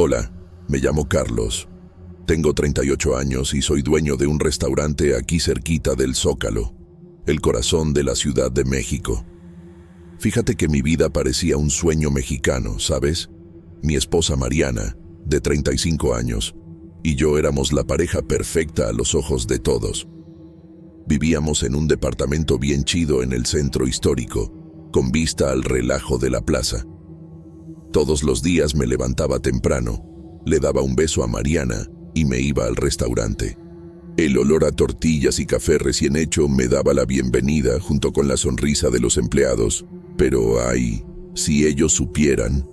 Hola, me llamo Carlos. Tengo 38 años y soy dueño de un restaurante aquí cerquita del Zócalo, el corazón de la Ciudad de México. Fíjate que mi vida parecía un sueño mexicano, ¿sabes? Mi esposa Mariana, de 35 años, y yo éramos la pareja perfecta a los ojos de todos. Vivíamos en un departamento bien chido en el centro histórico, con vista al relajo de la plaza. Todos los días me levantaba temprano, le daba un beso a Mariana y me iba al restaurante. El olor a tortillas y café recién hecho me daba la bienvenida junto con la sonrisa de los empleados. Pero ay, si ellos supieran.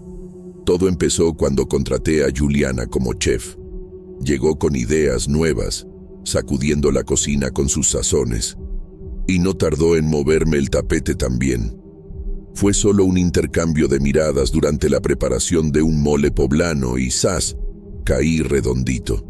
Todo empezó cuando contraté a Juliana como chef. Llegó con ideas nuevas, sacudiendo la cocina con sus sazones. Y no tardó en moverme el tapete también. Fue solo un intercambio de miradas durante la preparación de un mole poblano y ¡zas!, caí redondito.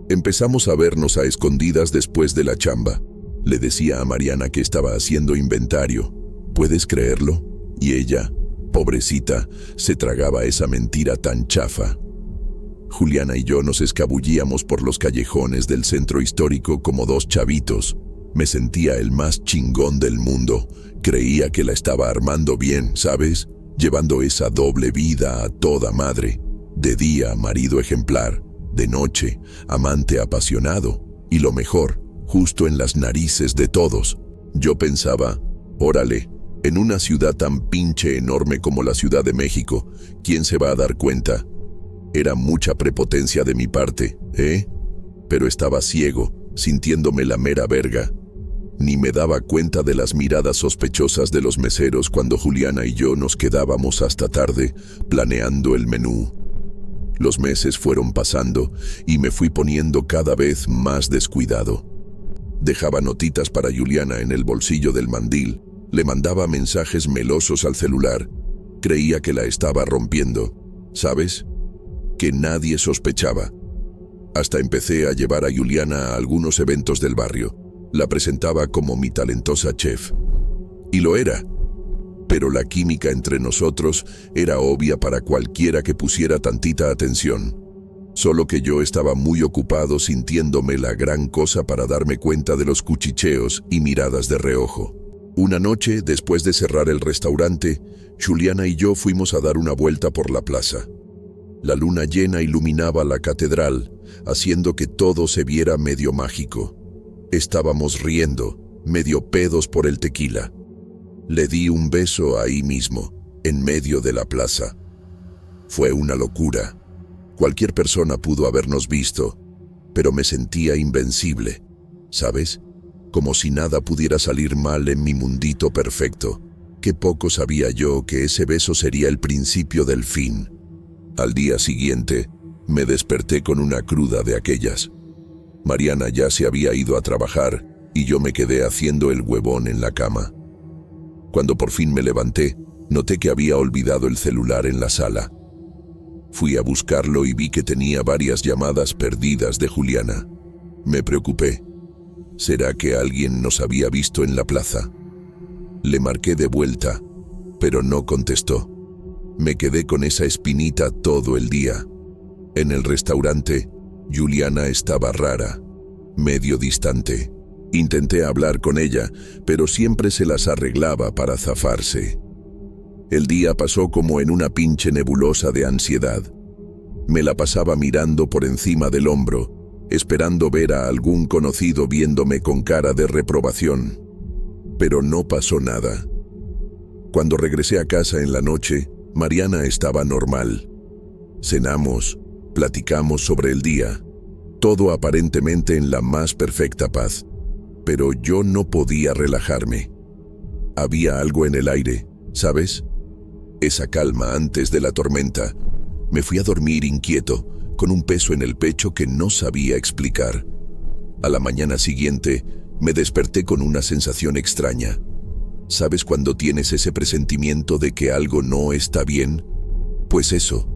Empezamos a vernos a escondidas después de la chamba. Le decía a Mariana que estaba haciendo inventario. ¿Puedes creerlo? Y ella, pobrecita, se tragaba esa mentira tan chafa. Juliana y yo nos escabullíamos por los callejones del centro histórico como dos chavitos. Me sentía el más chingón del mundo. Creía que la estaba armando bien, ¿sabes? Llevando esa doble vida a toda madre. De día, marido ejemplar. De noche, amante apasionado. Y lo mejor, justo en las narices de todos. Yo pensaba, órale, en una ciudad tan pinche enorme como la Ciudad de México, ¿quién se va a dar cuenta? Era mucha prepotencia de mi parte, ¿eh? Pero estaba ciego, sintiéndome la mera verga. Ni me daba cuenta de las miradas sospechosas de los meseros cuando Juliana y yo nos quedábamos hasta tarde planeando el menú. Los meses fueron pasando y me fui poniendo cada vez más descuidado. Dejaba notitas para Juliana en el bolsillo del mandil, le mandaba mensajes melosos al celular. Creía que la estaba rompiendo, ¿sabes? Que nadie sospechaba. Hasta empecé a llevar a Juliana a algunos eventos del barrio. La presentaba como mi talentosa chef. Y lo era. Pero la química entre nosotros era obvia para cualquiera que pusiera tantita atención. Solo que yo estaba muy ocupado sintiéndome la gran cosa para darme cuenta de los cuchicheos y miradas de reojo. Una noche, después de cerrar el restaurante, Juliana y yo fuimos a dar una vuelta por la plaza. La luna llena iluminaba la catedral, haciendo que todo se viera medio mágico. Estábamos riendo, medio pedos por el tequila. Le di un beso ahí mismo, en medio de la plaza. Fue una locura. Cualquier persona pudo habernos visto, pero me sentía invencible, ¿sabes? Como si nada pudiera salir mal en mi mundito perfecto. Qué poco sabía yo que ese beso sería el principio del fin. Al día siguiente, me desperté con una cruda de aquellas. Mariana ya se había ido a trabajar y yo me quedé haciendo el huevón en la cama. Cuando por fin me levanté, noté que había olvidado el celular en la sala. Fui a buscarlo y vi que tenía varias llamadas perdidas de Juliana. Me preocupé. ¿Será que alguien nos había visto en la plaza? Le marqué de vuelta, pero no contestó. Me quedé con esa espinita todo el día. En el restaurante, Juliana estaba rara, medio distante. Intenté hablar con ella, pero siempre se las arreglaba para zafarse. El día pasó como en una pinche nebulosa de ansiedad. Me la pasaba mirando por encima del hombro, esperando ver a algún conocido viéndome con cara de reprobación. Pero no pasó nada. Cuando regresé a casa en la noche, Mariana estaba normal. Cenamos, platicamos sobre el día, todo aparentemente en la más perfecta paz. Pero yo no podía relajarme. Había algo en el aire, ¿sabes? Esa calma antes de la tormenta. Me fui a dormir inquieto, con un peso en el pecho que no sabía explicar. A la mañana siguiente, me desperté con una sensación extraña. ¿Sabes cuando tienes ese presentimiento de que algo no está bien? Pues eso.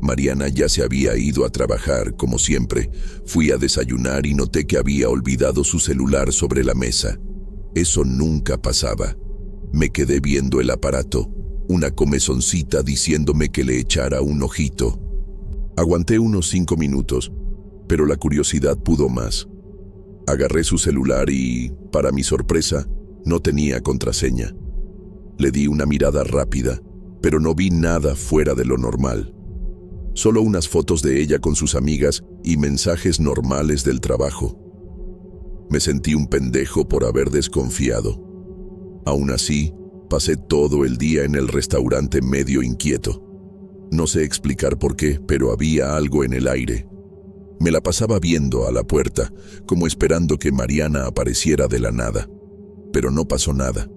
Mariana ya se había ido a trabajar, como siempre. Fui a desayunar y noté que había olvidado su celular sobre la mesa. Eso nunca pasaba. Me quedé viendo el aparato, una comezoncita diciéndome que le echara un ojito. Aguanté unos 5 minutos, pero la curiosidad pudo más. Agarré su celular y, para mi sorpresa, no tenía contraseña. Le di una mirada rápida, pero no vi nada fuera de lo normal. Solo unas fotos de ella con sus amigas y mensajes normales del trabajo. Me sentí un pendejo por haber desconfiado. Aún así, pasé todo el día en el restaurante medio inquieto. No sé explicar por qué, pero había algo en el aire. Me la pasaba viendo a la puerta, como esperando que Mariana apareciera de la nada. Pero no pasó nada.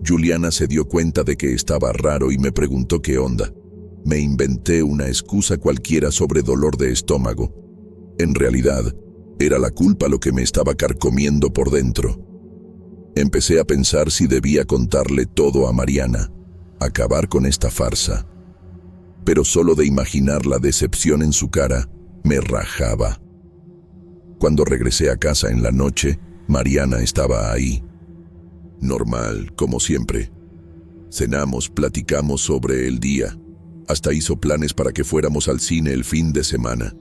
Juliana se dio cuenta de que estaba raro y me preguntó qué onda. Me inventé una excusa cualquiera sobre dolor de estómago. En realidad, era la culpa lo que me estaba carcomiendo por dentro. Empecé a pensar si debía contarle todo a Mariana, acabar con esta farsa. Pero solo de imaginar la decepción en su cara, me rajaba. Cuando regresé a casa en la noche, Mariana estaba ahí. Normal, como siempre. Cenamos, platicamos sobre el día. Hasta hizo planes para que fuéramos al cine el fin de semana.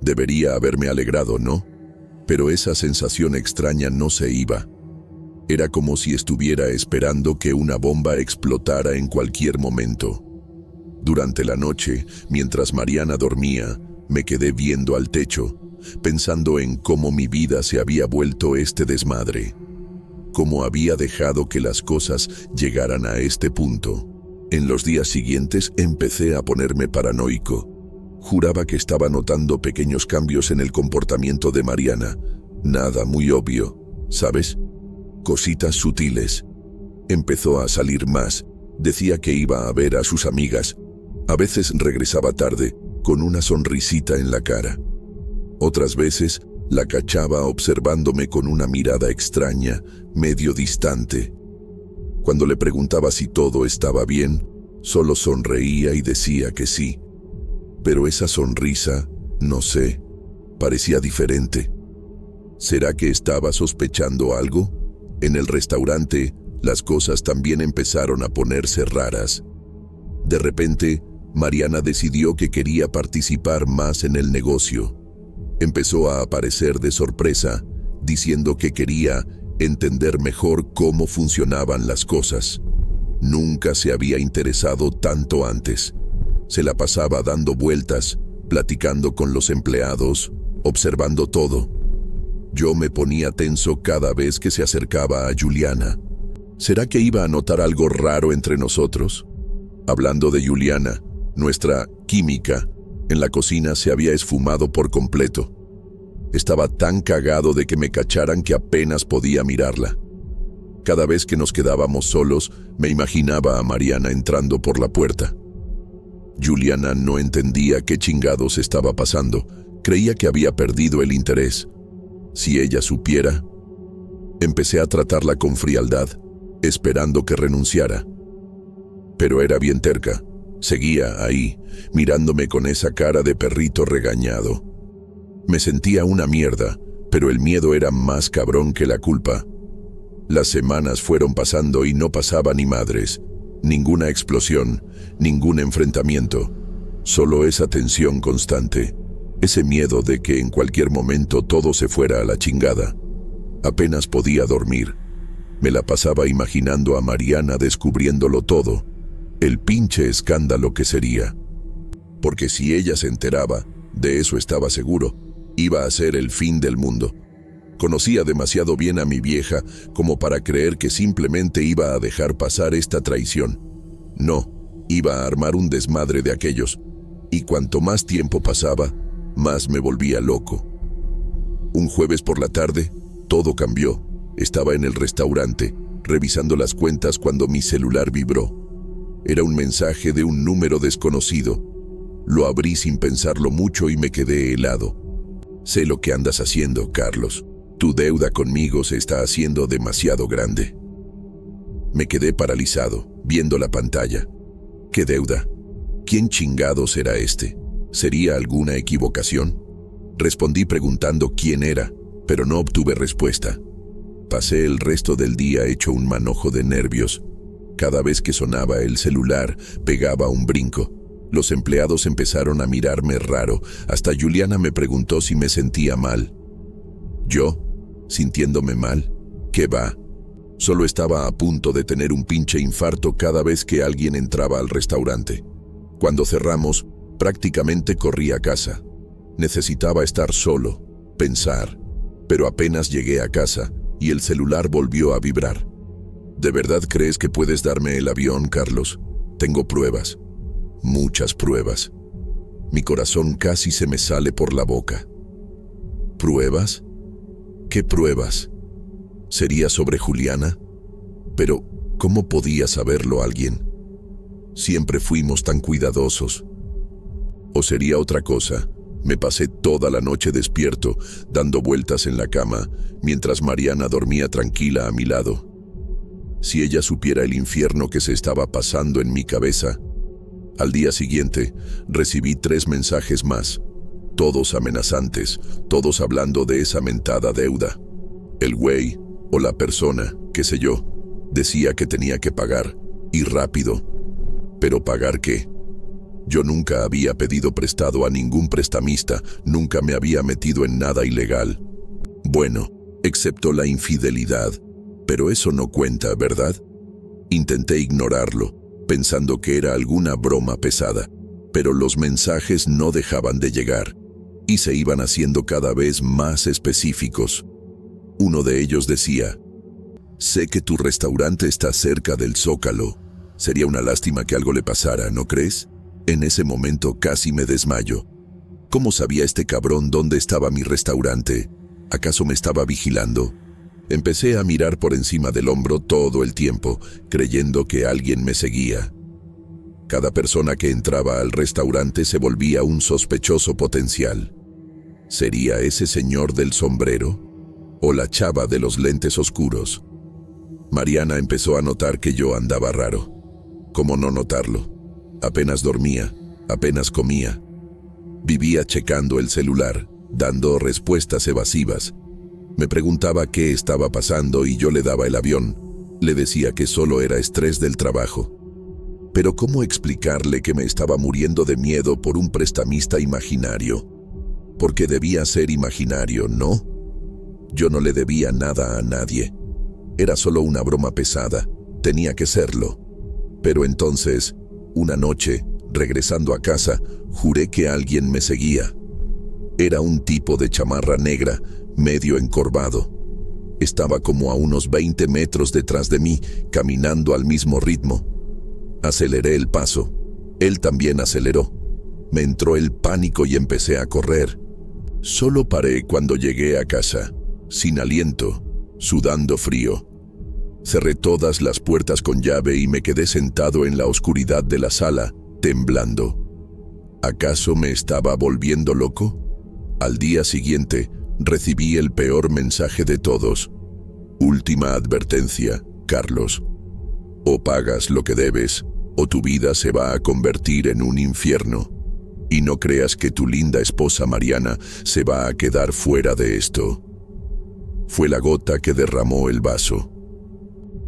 Debería haberme alegrado, ¿no? Pero esa sensación extraña no se iba. Era como si estuviera esperando que una bomba explotara en cualquier momento. Durante la noche, mientras Mariana dormía, me quedé viendo al techo, pensando en cómo mi vida se había vuelto este desmadre. Cómo había dejado que las cosas llegaran a este punto. En los días siguientes empecé a ponerme paranoico. Juraba que estaba notando pequeños cambios en el comportamiento de Mariana. Nada muy obvio, ¿sabes? Cositas sutiles. Empezó a salir más. Decía que iba a ver a sus amigas. A veces regresaba tarde, con una sonrisita en la cara. Otras veces la cachaba observándome con una mirada extraña, medio distante. Cuando le preguntaba si todo estaba bien, solo sonreía y decía que sí. Pero esa sonrisa, no sé, parecía diferente. ¿Será que estaba sospechando algo? En el restaurante, las cosas también empezaron a ponerse raras. De repente, Mariana decidió que quería participar más en el negocio. Empezó a aparecer de sorpresa, diciendo que quería entender mejor cómo funcionaban las cosas. Nunca se había interesado tanto antes. Se la pasaba dando vueltas, platicando con los empleados, observando todo. Yo me ponía tenso cada vez que se acercaba a Juliana. ¿Será que iba a notar algo raro entre nosotros? Hablando de Juliana, nuestra química en la cocina se había esfumado por completo. Estaba tan cagado de que me cacharan que apenas podía mirarla. Cada vez que nos quedábamos solos, me imaginaba a Mariana entrando por la puerta. Juliana no entendía qué chingados estaba pasando. Creía que había perdido el interés. Si ella supiera. Empecé a tratarla con frialdad, esperando que renunciara. Pero era bien terca. Seguía ahí, mirándome con esa cara de perrito regañado. Me sentía una mierda, pero el miedo era más cabrón que la culpa. Las semanas fueron pasando y no pasaba ni madres. Ninguna explosión, ningún enfrentamiento. Solo esa tensión constante. Ese miedo de que en cualquier momento todo se fuera a la chingada. Apenas podía dormir. Me la pasaba imaginando a Mariana descubriéndolo todo. El pinche escándalo que sería. Porque si ella se enteraba, de eso estaba seguro, iba a ser el fin del mundo. Conocía demasiado bien a mi vieja como para creer que simplemente iba a dejar pasar esta traición. No, iba a armar un desmadre de aquellos. Y cuanto más tiempo pasaba, más me volvía loco. Un jueves por la tarde, todo cambió. Estaba en el restaurante, revisando las cuentas cuando mi celular vibró. Era un mensaje de un número desconocido. Lo abrí sin pensarlo mucho y me quedé helado. Sé lo que andas haciendo, Carlos. Tu deuda conmigo se está haciendo demasiado grande. Me quedé paralizado, viendo la pantalla. ¿Qué deuda? ¿Quién chingados era este? ¿Sería alguna equivocación? Respondí preguntando quién era, pero no obtuve respuesta. Pasé el resto del día hecho un manojo de nervios. Cada vez que sonaba el celular, pegaba un brinco. Los empleados empezaron a mirarme raro, hasta Juliana me preguntó si me sentía mal. ¿Yo? ¿Sintiéndome mal? ¿Qué va? Solo estaba a punto de tener un pinche infarto cada vez que alguien entraba al restaurante. Cuando cerramos, prácticamente corrí a casa. Necesitaba estar solo, pensar, pero apenas llegué a casa y el celular volvió a vibrar. ¿De verdad crees que puedes darme el avión, Carlos? Tengo pruebas, muchas pruebas. Mi corazón casi se me sale por la boca. ¿Pruebas? ¿Qué pruebas? ¿Sería sobre Juliana? Pero, ¿cómo podía saberlo alguien? Siempre fuimos tan cuidadosos. ¿O sería otra cosa? Me pasé toda la noche despierto, dando vueltas en la cama, mientras Mariana dormía tranquila a mi lado. Si ella supiera el infierno que se estaba pasando en mi cabeza. Al día siguiente, recibí 3 mensajes más, todos amenazantes, todos hablando de esa mentada deuda. El güey, o la persona, qué sé yo, decía que tenía que pagar, y rápido. ¿Pero pagar qué? Yo nunca había pedido prestado a ningún prestamista, nunca me había metido en nada ilegal. Bueno, excepto la infidelidad, pero eso no cuenta, ¿verdad? Intenté ignorarlo, pensando que era alguna broma pesada, pero los mensajes no dejaban de llegar, y se iban haciendo cada vez más específicos. Uno de ellos decía: sé que tu restaurante está cerca del Zócalo. Sería una lástima que algo le pasara, ¿no crees? En ese momento casi me desmayo. ¿Cómo sabía este cabrón dónde estaba mi restaurante? ¿Acaso me estaba vigilando? Empecé a mirar por encima del hombro todo el tiempo, creyendo que alguien me seguía. Cada persona que entraba al restaurante se volvía un sospechoso potencial. ¿Sería ese señor del sombrero? ¿O la chava de los lentes oscuros? Mariana empezó a notar que yo andaba raro. ¿Cómo no notarlo? Apenas dormía, apenas comía. Vivía checando el celular, dando respuestas evasivas. Me preguntaba qué estaba pasando y yo le daba el avión. Le decía que solo era estrés del trabajo. Pero ¿cómo explicarle que me estaba muriendo de miedo por un prestamista imaginario? Porque debía ser imaginario, ¿no? Yo no le debía nada a nadie. Era solo una broma pesada. Tenía que serlo. Pero entonces, una noche, regresando a casa, juré que alguien me seguía. Era un tipo de chamarra negra, medio encorvado. Estaba como a unos 20 metros detrás de mí, caminando al mismo ritmo. Aceleré el paso. Él también aceleró. Me entró el pánico y empecé a correr. Solo paré cuando llegué a casa, sin aliento, sudando frío. Cerré todas las puertas con llave y me quedé sentado en la oscuridad de la sala, temblando. ¿Acaso me estaba volviendo loco? Al día siguiente, recibí el peor mensaje de todos. Última advertencia, Carlos. O pagas lo que debes, o tu vida se va a convertir en un infierno. Y no creas que tu linda esposa Mariana se va a quedar fuera de esto. Fue la gota que derramó el vaso.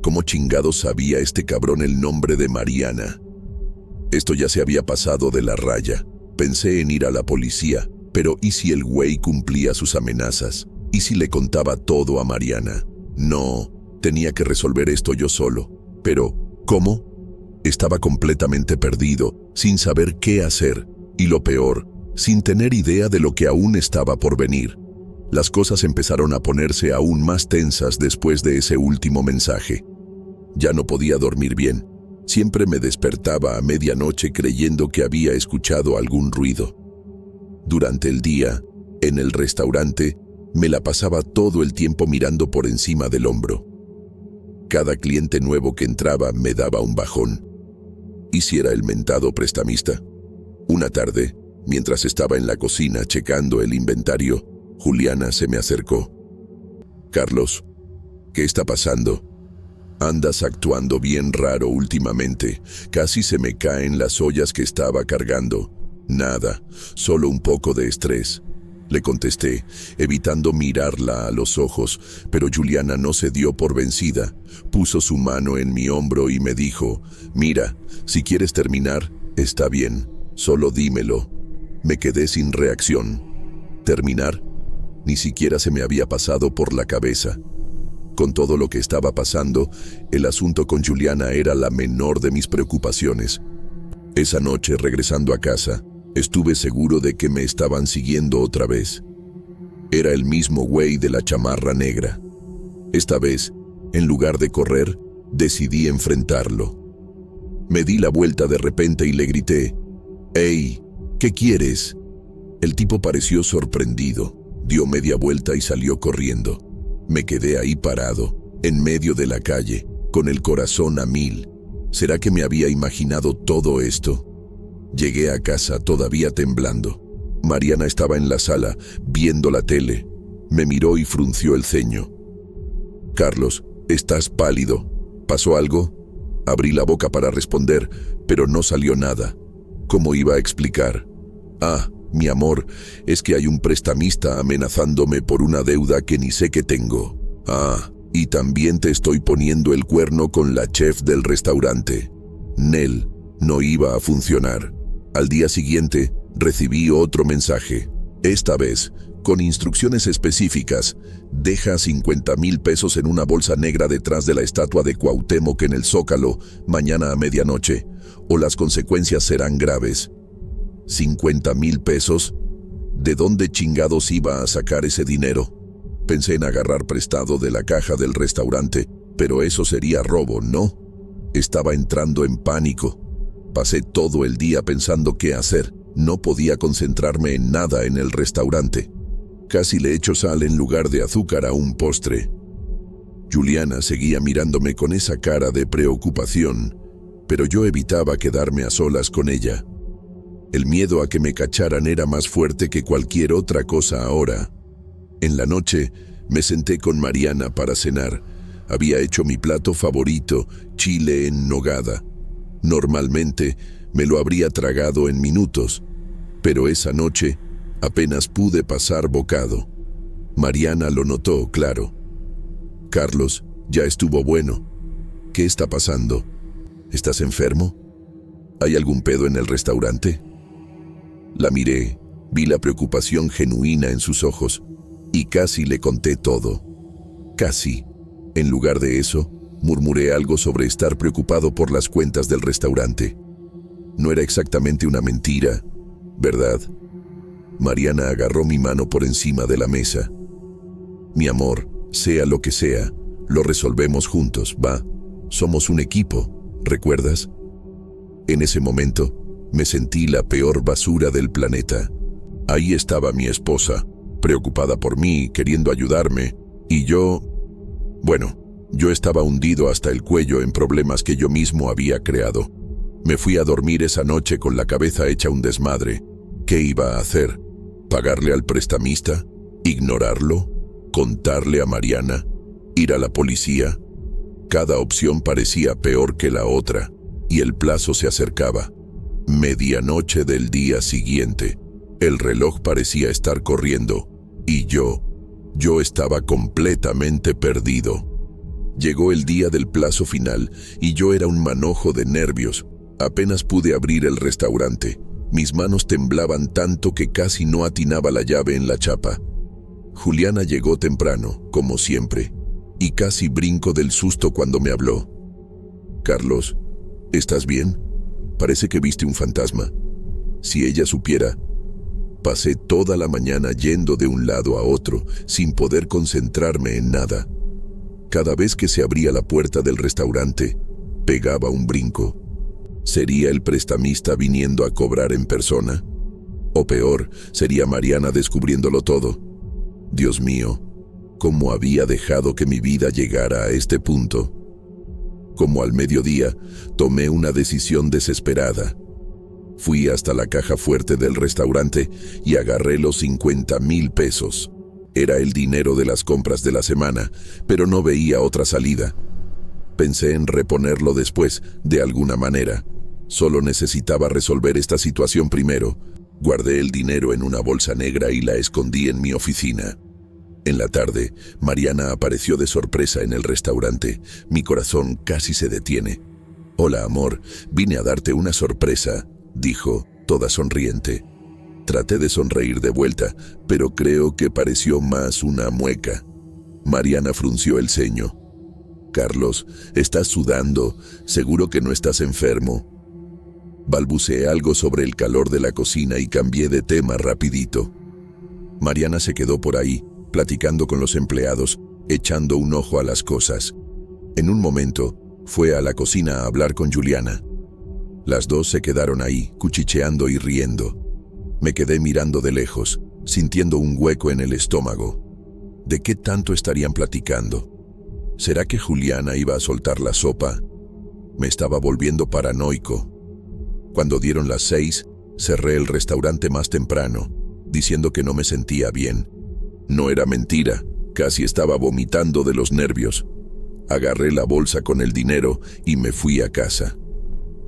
¿Cómo chingado sabía este cabrón el nombre de Mariana? Esto ya se había pasado de la raya. Pensé en ir a la policía, pero ¿y si el güey cumplía sus amenazas? ¿Y si le contaba todo a Mariana? No, tenía que resolver esto yo solo. Pero, ¿cómo? Estaba completamente perdido, sin saber qué hacer, y lo peor, sin tener idea de lo que aún estaba por venir. Las cosas empezaron a ponerse aún más tensas después de ese último mensaje. Ya no podía dormir bien. Siempre me despertaba a medianoche creyendo que había escuchado algún ruido. Durante el día, en el restaurante, me la pasaba todo el tiempo mirando por encima del hombro. Cada cliente nuevo que entraba me daba un bajón. ¿Y si era el mentado prestamista? Una tarde, mientras estaba en la cocina checando el inventario, Juliana se me acercó. «Carlos, ¿qué está pasando? Andas actuando bien raro últimamente. Casi se me caen las ollas que estaba cargando». «Nada, solo un poco de estrés», le contesté, evitando mirarla a los ojos, pero Juliana no se dio por vencida. Puso su mano en mi hombro y me dijo: «Mira, si quieres terminar, está bien. Solo dímelo. Me quedé sin reacción. ¿Terminar? Ni siquiera se me había pasado por la cabeza. Con todo lo que estaba pasando, el asunto con Juliana era la menor de mis preocupaciones. Esa noche, regresando a casa, estuve seguro de que me estaban siguiendo otra vez. Era el mismo güey de la chamarra negra. Esta vez, en lugar de correr, decidí enfrentarlo. Me di la vuelta de repente y le grité: «¡Ey! ¿Qué quieres?». El tipo pareció sorprendido, dio media vuelta y salió corriendo. Me quedé ahí parado, en medio de la calle, con el corazón a 1000. ¿Será que me había imaginado todo esto? Llegué a casa todavía temblando. Mariana estaba en la sala, viendo la tele. Me miró y frunció el ceño. «Carlos, estás pálido. ¿Pasó algo?». Abrí la boca para responder, pero no salió nada. ¿Cómo iba a explicar? «Ah, mi amor, es que hay un prestamista amenazándome por una deuda que ni sé que tengo. Ah, y también te estoy poniendo el cuerno con la chef del restaurante». Nel, no iba a funcionar. Al día siguiente, recibí otro mensaje. Esta vez, con instrucciones específicas: «Deja 50,000 pesos en una bolsa negra detrás de la estatua de Cuauhtémoc en el Zócalo mañana a medianoche, o las consecuencias serán graves». ¿50,000 pesos? ¿De dónde chingados iba a sacar ese dinero? Pensé en agarrar prestado de la caja del restaurante, pero eso sería robo, ¿no? Estaba entrando en pánico. Pasé todo el día pensando qué hacer. No podía concentrarme en nada en el restaurante. Casi le echo sal en lugar de azúcar a un postre. Juliana seguía mirándome con esa cara de preocupación, pero yo evitaba quedarme a solas con ella. El miedo a que me cacharan era más fuerte que cualquier otra cosa ahora. En la noche, me senté con Mariana para cenar. Había hecho mi plato favorito, chile en nogada. Normalmente, me lo habría tragado en minutos, pero esa noche apenas pude pasar bocado. Mariana lo notó, claro. «Carlos, ya estuvo bueno. ¿Qué está pasando? ¿Estás enfermo? ¿Hay algún pedo en el restaurante?». La miré, vi la preocupación genuina en sus ojos y casi le conté todo. Casi. En lugar de eso, murmuré algo sobre estar preocupado por las cuentas del restaurante. No era exactamente una mentira, ¿verdad? Mariana agarró mi mano por encima de la mesa. «Mi amor, sea lo que sea, lo resolvemos juntos, ¿va? Somos un equipo, ¿recuerdas?». En ese momento, me sentí la peor basura del planeta. Ahí estaba mi esposa, preocupada por mí, queriendo ayudarme, y yo estaba hundido hasta el cuello en problemas que yo mismo había creado. Me fui a dormir esa noche con la cabeza hecha un desmadre. ¿Qué iba a hacer? ¿Pagarle al prestamista? ¿Ignorarlo? ¿Contarle a Mariana? ¿Ir a la policía? Cada opción parecía peor que la otra, y el plazo se acercaba. Medianoche del día siguiente. El reloj parecía estar corriendo, y yo estaba completamente perdido. Llegó el día del plazo final, y yo era un manojo de nervios. Apenas pude abrir el restaurante. Mis manos temblaban tanto que casi no atinaba la llave en la chapa. Juliana llegó temprano, como siempre, y casi brinco del susto cuando me habló. «Carlos, ¿estás bien? Parece que viste un fantasma». Si ella supiera. Pasé toda la mañana yendo de un lado a otro, sin poder concentrarme en nada. Cada vez que se abría la puerta del restaurante, pegaba un brinco. ¿Sería el prestamista viniendo a cobrar en persona? O peor, sería Mariana descubriéndolo todo. Dios mío, ¿cómo había dejado que mi vida llegara a este punto? Como al mediodía, tomé una decisión desesperada. Fui hasta la caja fuerte del restaurante y agarré los 50,000 pesos. Era el dinero de las compras de la semana, pero no veía otra salida. Pensé en reponerlo después, de alguna manera. Solo necesitaba resolver esta situación primero. Guardé el dinero en una bolsa negra y la escondí en mi oficina. En la tarde, Mariana apareció de sorpresa en el restaurante. Mi corazón casi se detiene. «Hola, amor, vine a darte una sorpresa», dijo, toda sonriente. Traté de sonreír de vuelta, pero creo que pareció más una mueca. Mariana frunció el ceño. «Carlos, estás sudando. Seguro que no estás enfermo». Balbuceé algo sobre el calor de la cocina y cambié de tema rapidito. Mariana se quedó por ahí, platicando con los empleados, echando un ojo a las cosas. En un momento, fue a la cocina a hablar con Juliana. Las dos se quedaron ahí, cuchicheando y riendo. Me quedé mirando de lejos, sintiendo un hueco en el estómago. ¿De qué tanto estarían platicando? ¿Será que Juliana iba a soltar la sopa? Me estaba volviendo paranoico. Cuando dieron las 6, cerré el restaurante más temprano, diciendo que no me sentía bien. No era mentira, casi estaba vomitando de los nervios. Agarré la bolsa con el dinero y me fui a casa.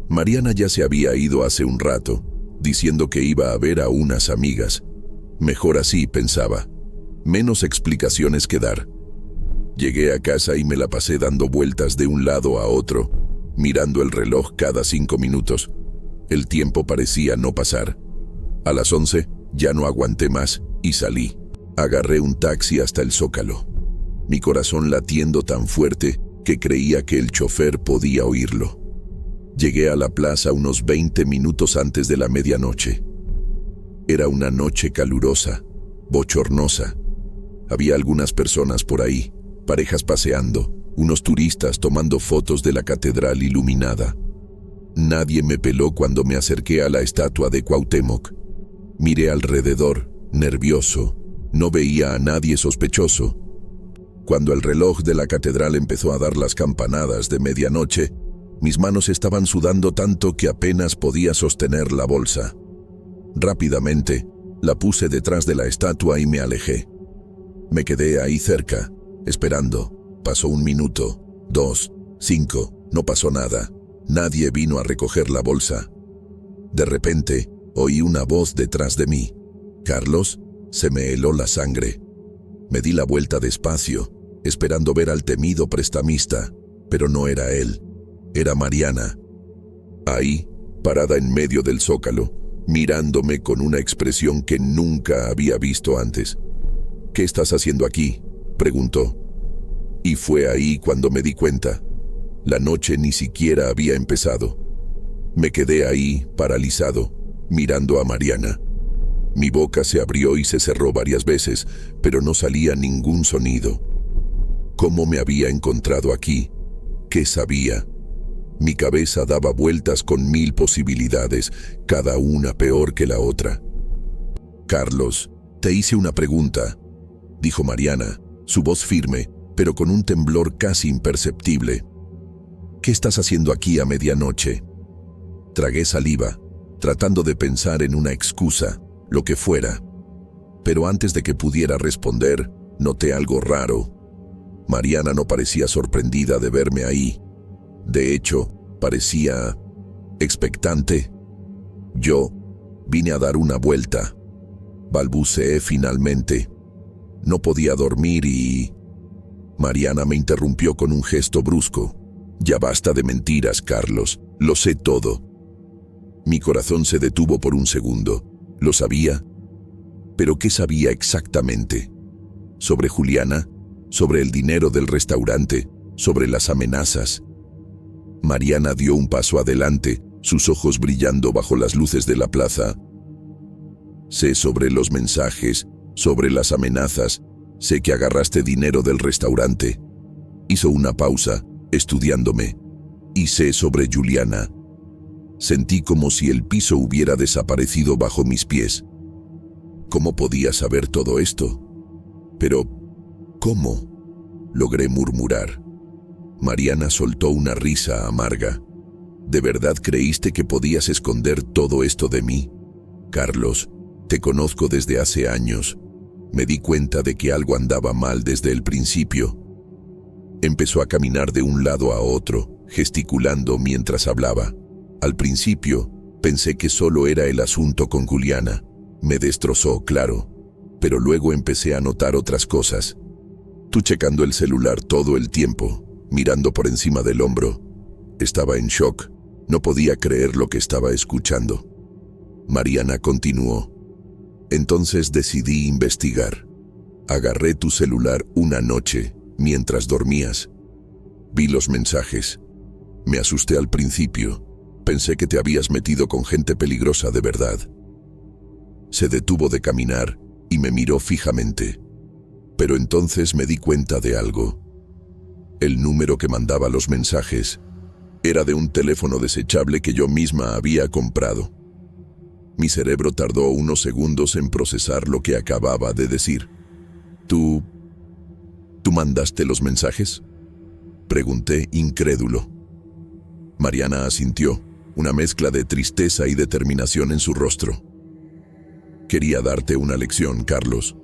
Mariana ya se había ido hace un rato, diciendo que iba a ver a unas amigas. Mejor así, pensaba. Menos explicaciones que dar. Llegué a casa y me la pasé dando vueltas de un lado a otro, mirando el reloj cada 5 minutos. El tiempo parecía no pasar. A las 11 ya no aguanté más y salí. Agarré un taxi hasta el Zócalo. Mi corazón latiendo tan fuerte que creía que el chofer podía oírlo. Llegué a la plaza unos 20 minutos antes de la medianoche. Era una noche calurosa, bochornosa. Había algunas personas por ahí, parejas paseando, unos turistas tomando fotos de la catedral iluminada. Nadie me peló cuando me acerqué a la estatua de Cuauhtémoc. Miré alrededor, nervioso. No veía a nadie sospechoso. Cuando el reloj de la catedral empezó a dar las campanadas de medianoche, mis manos estaban sudando tanto que apenas podía sostener la bolsa. Rápidamente, la puse detrás de la estatua y me alejé. Me quedé ahí cerca, esperando. Pasó 1 minuto, 2, 5, no pasó nada. Nadie vino a recoger la bolsa. De repente, oí una voz detrás de mí. «Carlos», se me heló la sangre. Me di la vuelta despacio, esperando ver al temido prestamista, pero no era él. Era Mariana. Ahí, parada en medio del Zócalo, mirándome con una expresión que nunca había visto antes. «¿Qué estás haciendo aquí?», preguntó. Y fue ahí cuando me di cuenta. La noche ni siquiera había empezado. Me quedé ahí, paralizado, mirando a Mariana. Mi boca se abrió y se cerró varias veces, pero no salía ningún sonido. ¿Cómo me había encontrado aquí? ¿Qué sabía? Mi cabeza daba vueltas con 1000 posibilidades, cada una peor que la otra. «Carlos, te hice una pregunta», dijo Mariana, su voz firme, pero con un temblor casi imperceptible. «¿Qué estás haciendo aquí a medianoche?». Tragué saliva, tratando de pensar en una excusa, lo que fuera. Pero antes de que pudiera responder, noté algo raro. Mariana no parecía sorprendida de verme ahí. De hecho, parecía expectante. «Yo vine a dar una vuelta», balbuceé finalmente. No podía dormir y... Mariana me interrumpió con un gesto brusco. «Ya basta de mentiras, Carlos. Lo sé todo». Mi corazón se detuvo por un segundo. ¿Lo sabía? ¿Pero qué sabía exactamente? ¿Sobre Juliana? ¿Sobre el dinero del restaurante? ¿Sobre las amenazas? Mariana dio un paso adelante, sus ojos brillando bajo las luces de la plaza. «Sé sobre los mensajes, sobre las amenazas. Sé que agarraste dinero del restaurante». Hizo una pausa, estudiándome. «Y sé sobre Juliana». Sentí como si el piso hubiera desaparecido bajo mis pies. ¿Cómo podía saber todo esto? Pero, ¿cómo?, logré murmurar. Mariana soltó una risa amarga. ¿De verdad creíste que podías esconder todo esto de mí? Carlos, te conozco desde hace años. Me di cuenta de que algo andaba mal desde el principio. Empezó a caminar de un lado a otro, gesticulando mientras hablaba. Al principio, pensé que solo era el asunto con Juliana. Me destrozó, claro. Pero luego empecé a notar otras cosas. Tú checando el celular todo el tiempo, mirando por encima del hombro. Estaba en shock. No podía creer lo que estaba escuchando. Mariana continuó. Entonces decidí investigar. Agarré tu celular una noche, mientras dormías. Vi los mensajes. Me asusté al principio. Pensé que te habías metido con gente peligrosa de verdad. Se detuvo de caminar y me miró fijamente. Pero entonces me di cuenta de algo. El número que mandaba los mensajes era de un teléfono desechable que yo misma había comprado. Mi cerebro tardó unos segundos en procesar lo que acababa de decir. ¿Tú mandaste los mensajes?, pregunté incrédulo. Mariana asintió, una mezcla de tristeza y determinación en su rostro. Quería darte una lección, Carlos.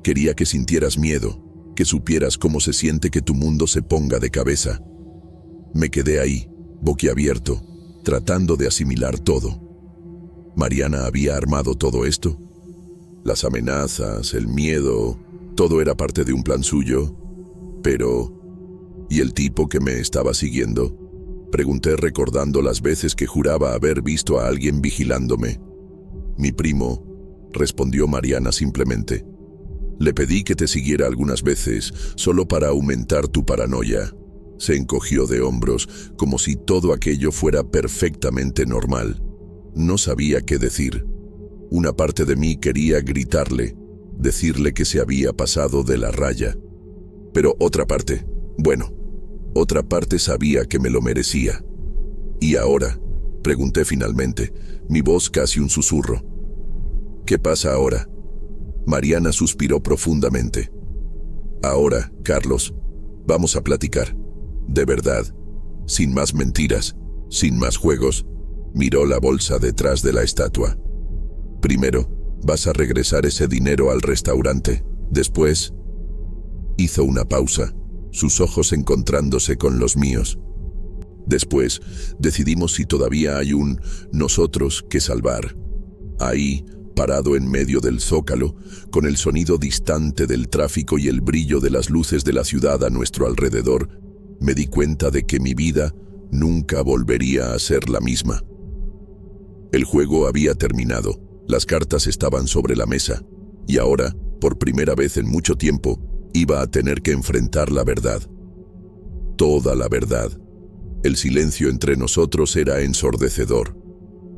Quería que sintieras miedo, que supieras cómo se siente que tu mundo se ponga de cabeza. Me quedé ahí, boquiabierto, tratando de asimilar todo. ¿Mariana había armado todo esto? Las amenazas, el miedo, todo era parte de un plan suyo. Pero... ¿y el tipo que me estaba siguiendo? Pregunté recordando las veces que juraba haber visto a alguien vigilándome. Mi primo, respondió Mariana simplemente. Le pedí que te siguiera algunas veces, solo para aumentar tu paranoia. Se encogió de hombros, como si todo aquello fuera perfectamente normal. No sabía qué decir. Una parte de mí quería gritarle, decirle que se había pasado de la raya. Pero otra parte sabía que me lo merecía. ¿Y ahora?, pregunté finalmente, mi voz casi un susurro. ¿Qué pasa ahora? Mariana suspiró profundamente. Ahora, Carlos, vamos a platicar. De verdad, sin más mentiras, sin más juegos. Miró la bolsa detrás de la estatua. Primero, vas a regresar ese dinero al restaurante. Después... Hizo una pausa, sus ojos encontrándose con los míos. Después, decidimos si todavía hay un nosotros que salvar. Ahí, parado en medio del zócalo, con el sonido distante del tráfico y el brillo de las luces de la ciudad a nuestro alrededor, me di cuenta de que mi vida nunca volvería a ser la misma. El juego había terminado, las cartas estaban sobre la mesa, y ahora, por primera vez en mucho tiempo, iba a tener que enfrentar la verdad. Toda la verdad. El silencio entre nosotros era ensordecedor.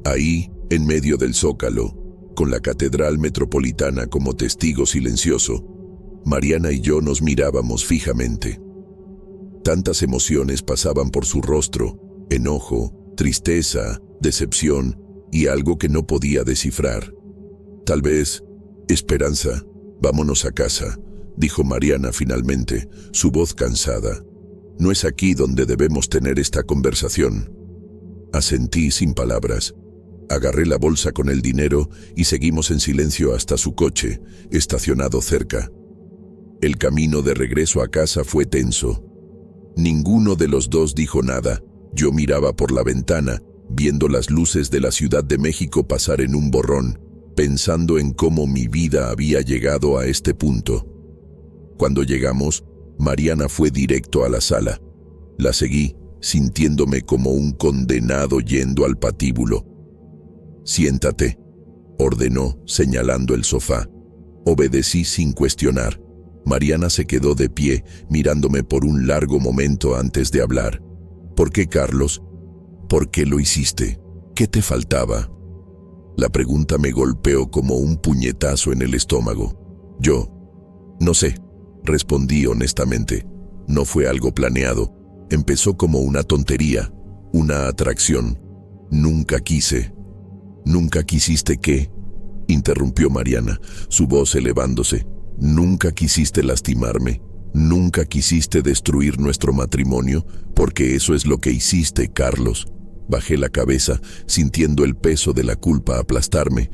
Ahí, en medio del zócalo, con la Catedral Metropolitana como testigo silencioso, Mariana y yo nos mirábamos fijamente. Tantas emociones pasaban por su rostro: enojo, tristeza, decepción y algo que no podía descifrar. Tal vez, esperanza. Vámonos a casa, dijo Mariana finalmente, su voz cansada. No es aquí donde debemos tener esta conversación. Asentí sin palabras. Agarré la bolsa con el dinero y seguimos en silencio hasta su coche, estacionado cerca. El camino de regreso a casa fue tenso. Ninguno de los dos dijo nada. Yo miraba por la ventana, viendo las luces de la Ciudad de México pasar en un borrón, pensando en cómo mi vida había llegado a este punto. Cuando llegamos, Mariana fue directo a la sala. La seguí, sintiéndome como un condenado yendo al patíbulo. «Siéntate», ordenó, señalando el sofá. Obedecí sin cuestionar. Mariana se quedó de pie, mirándome por un largo momento antes de hablar. «¿Por qué, Carlos? ¿Por qué lo hiciste? ¿Qué te faltaba?». La pregunta me golpeó como un puñetazo en el estómago. Yo, no sé, respondí honestamente. No fue algo planeado. Empezó como una tontería, una atracción. Nunca quise. ¿Nunca quisiste qué?, interrumpió Mariana, su voz elevándose. ¿Nunca quisiste lastimarme? ¿Nunca quisiste destruir nuestro matrimonio? Porque eso es lo que hiciste, Carlos. Bajé la cabeza, sintiendo el peso de la culpa aplastarme.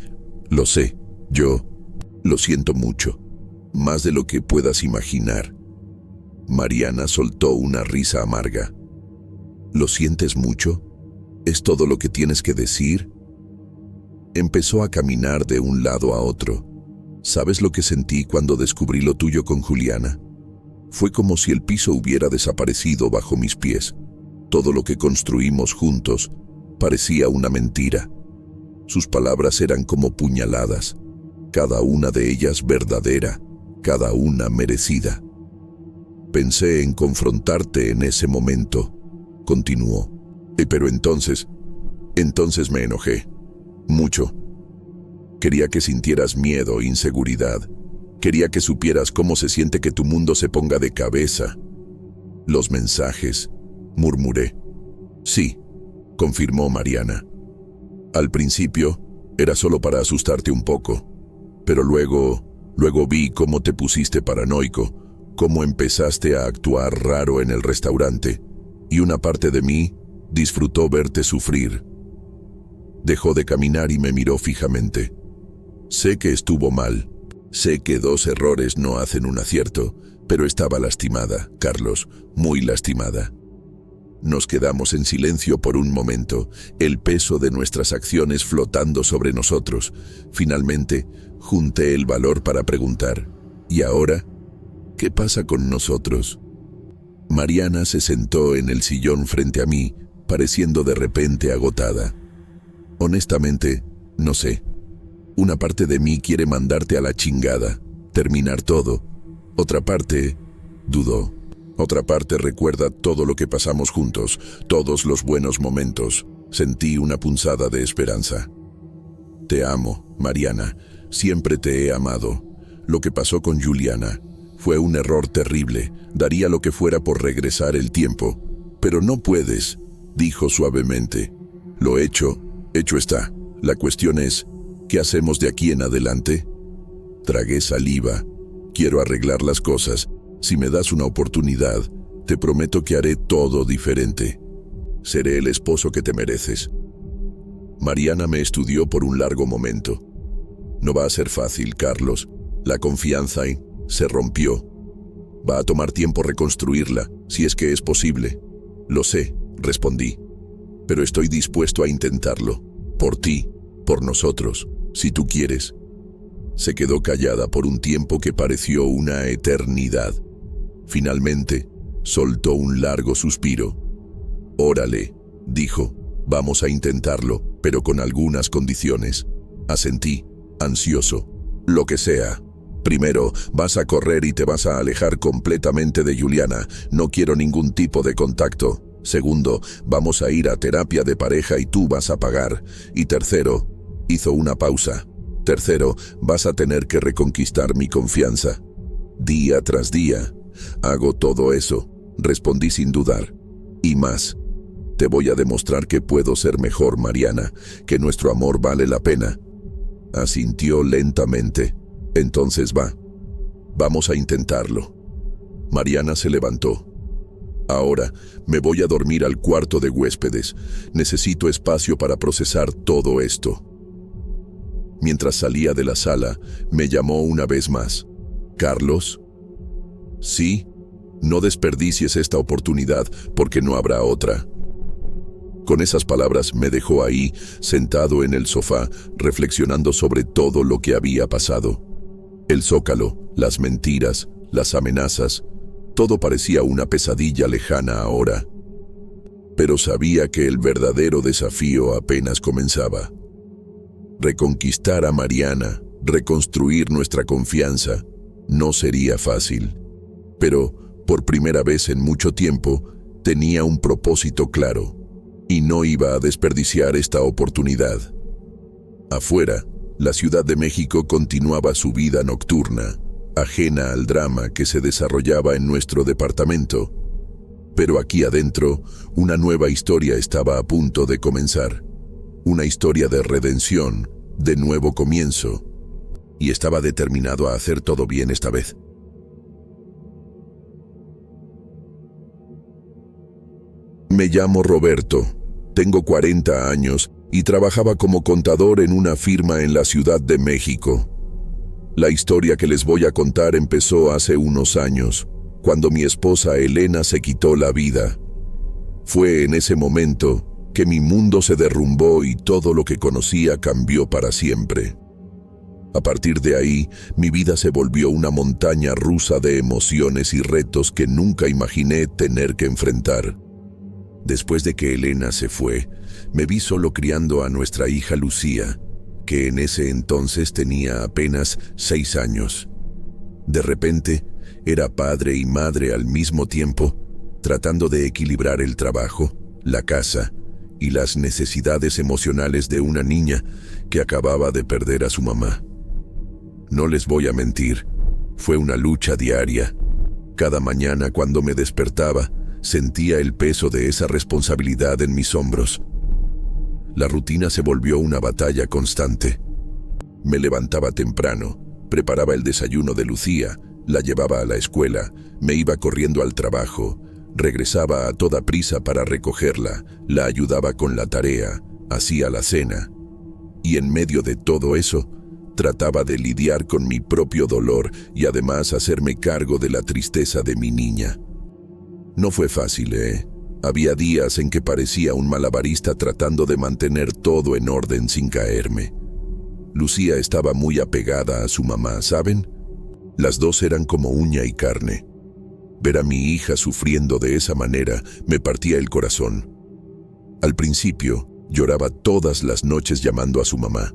Lo sé, yo lo siento mucho, más de lo que puedas imaginar. Mariana soltó una risa amarga. ¿Lo sientes mucho? ¿Es todo lo que tienes que decir? Empezó a caminar de un lado a otro. ¿Sabes lo que sentí cuando descubrí lo tuyo con Juliana? Fue como si el piso hubiera desaparecido bajo mis pies. Todo lo que construimos juntos parecía una mentira. Sus palabras eran como puñaladas, cada una de ellas verdadera, cada una merecida. Pensé en confrontarte en ese momento, continuó. Pero entonces me enojé. Mucho. Quería que sintieras miedo, inseguridad. Quería que supieras cómo se siente que tu mundo se ponga de cabeza. Los mensajes, murmuré. Sí, confirmó Mariana. Al principio, era solo para asustarte un poco. Pero luego vi cómo te pusiste paranoico, cómo empezaste a actuar raro en el restaurante, y una parte de mí disfrutó verte sufrir. Dejó de caminar y me miró fijamente. Sé que estuvo mal. Sé que 2 errores no hacen un acierto, pero estaba lastimada, Carlos, muy lastimada. Nos quedamos en silencio por un momento, el peso de nuestras acciones flotando sobre nosotros. Finalmente, junté el valor para preguntar, ¿y ahora? ¿Qué pasa con nosotros? Mariana se sentó en el sillón frente a mí, pareciendo de repente agotada. Honestamente, no sé. Una parte de mí quiere mandarte a la chingada, terminar todo. Otra parte dudó. Otra parte recuerda todo lo que pasamos juntos, todos los buenos momentos. Sentí una punzada de esperanza. Te amo, Mariana. Siempre te he amado. Lo que pasó con Juliana fue un error terrible. Daría lo que fuera por regresar el tiempo. Pero no puedes, dijo suavemente. Lo hecho está. La cuestión es, ¿qué hacemos de aquí en adelante? Tragué saliva. Quiero arreglar las cosas. Si me das una oportunidad, te prometo que haré todo diferente. Seré el esposo que te mereces. Mariana me estudió por un largo momento. No va a ser fácil, Carlos. La confianza se rompió. Va a tomar tiempo reconstruirla, si es que es posible. Lo sé, respondí. Pero estoy dispuesto a intentarlo. Por ti, por nosotros, si tú quieres. Se quedó callada por un tiempo que pareció una eternidad. Finalmente, soltó un largo suspiro. Órale, dijo, vamos a intentarlo, pero con algunas condiciones. Asentí, ansioso. Lo que sea. Primero, vas a correr y te vas a alejar completamente de Juliana. No quiero ningún tipo de contacto. Segundo, vamos a ir a terapia de pareja y tú vas a pagar. Y tercero, hizo una pausa. Tercero, vas a tener que reconquistar mi confianza. Día tras día. Hago todo eso, respondí sin dudar. Y más. Te voy a demostrar que puedo ser mejor, Mariana, que nuestro amor vale la pena. Asintió lentamente. Entonces vamos a intentarlo. Mariana se levantó. Ahora me voy a dormir al cuarto de huéspedes. Necesito espacio para procesar todo esto. Mientras salía de la sala, me llamó una vez más. ¿Carlos? Sí, no desperdicies esta oportunidad porque no habrá otra. Con esas palabras me dejó ahí, sentado en el sofá, reflexionando sobre todo lo que había pasado. El zócalo, las mentiras, las amenazas, todo parecía una pesadilla lejana ahora. Pero sabía que el verdadero desafío apenas comenzaba. Reconquistar a Mariana, reconstruir nuestra confianza, no sería fácil. Pero, por primera vez en mucho tiempo, tenía un propósito claro, y no iba a desperdiciar esta oportunidad. Afuera, la Ciudad de México continuaba su vida nocturna, ajena al drama que se desarrollaba en nuestro departamento. Pero aquí adentro, una nueva historia estaba a punto de comenzar. Una historia de redención, de nuevo comienzo. Y estaba determinado a hacer todo bien esta vez. Me llamo Roberto, tengo 40 años y trabajaba como contador en una firma en la Ciudad de México. La historia que les voy a contar empezó hace unos años, cuando mi esposa Elena se quitó la vida. Fue en ese momento que mi mundo se derrumbó y todo lo que conocía cambió para siempre. A partir de ahí, mi vida se volvió una montaña rusa de emociones y retos que nunca imaginé tener que enfrentar. Después de que Elena se fue, me vi solo criando a nuestra hija Lucía, que en ese entonces tenía apenas 6 años. De repente, era padre y madre al mismo tiempo, tratando de equilibrar el trabajo, la casa y las necesidades emocionales de una niña que acababa de perder a su mamá. No les voy a mentir, fue una lucha diaria. Cada mañana cuando me despertaba, sentía el peso de esa responsabilidad en mis hombros. La rutina se volvió una batalla constante. Me levantaba temprano, preparaba el desayuno de Lucía, la llevaba a la escuela, me iba corriendo al trabajo, regresaba a toda prisa para recogerla, la ayudaba con la tarea, hacía la cena. Y en medio de todo eso, trataba de lidiar con mi propio dolor y además hacerme cargo de la tristeza de mi niña. No fue fácil, ¿eh? Había días en que parecía un malabarista tratando de mantener todo en orden sin caerme. Lucía estaba muy apegada a su mamá, ¿saben? Las dos eran como uña y carne. Ver a mi hija sufriendo de esa manera me partía el corazón. Al principio, lloraba todas las noches llamando a su mamá.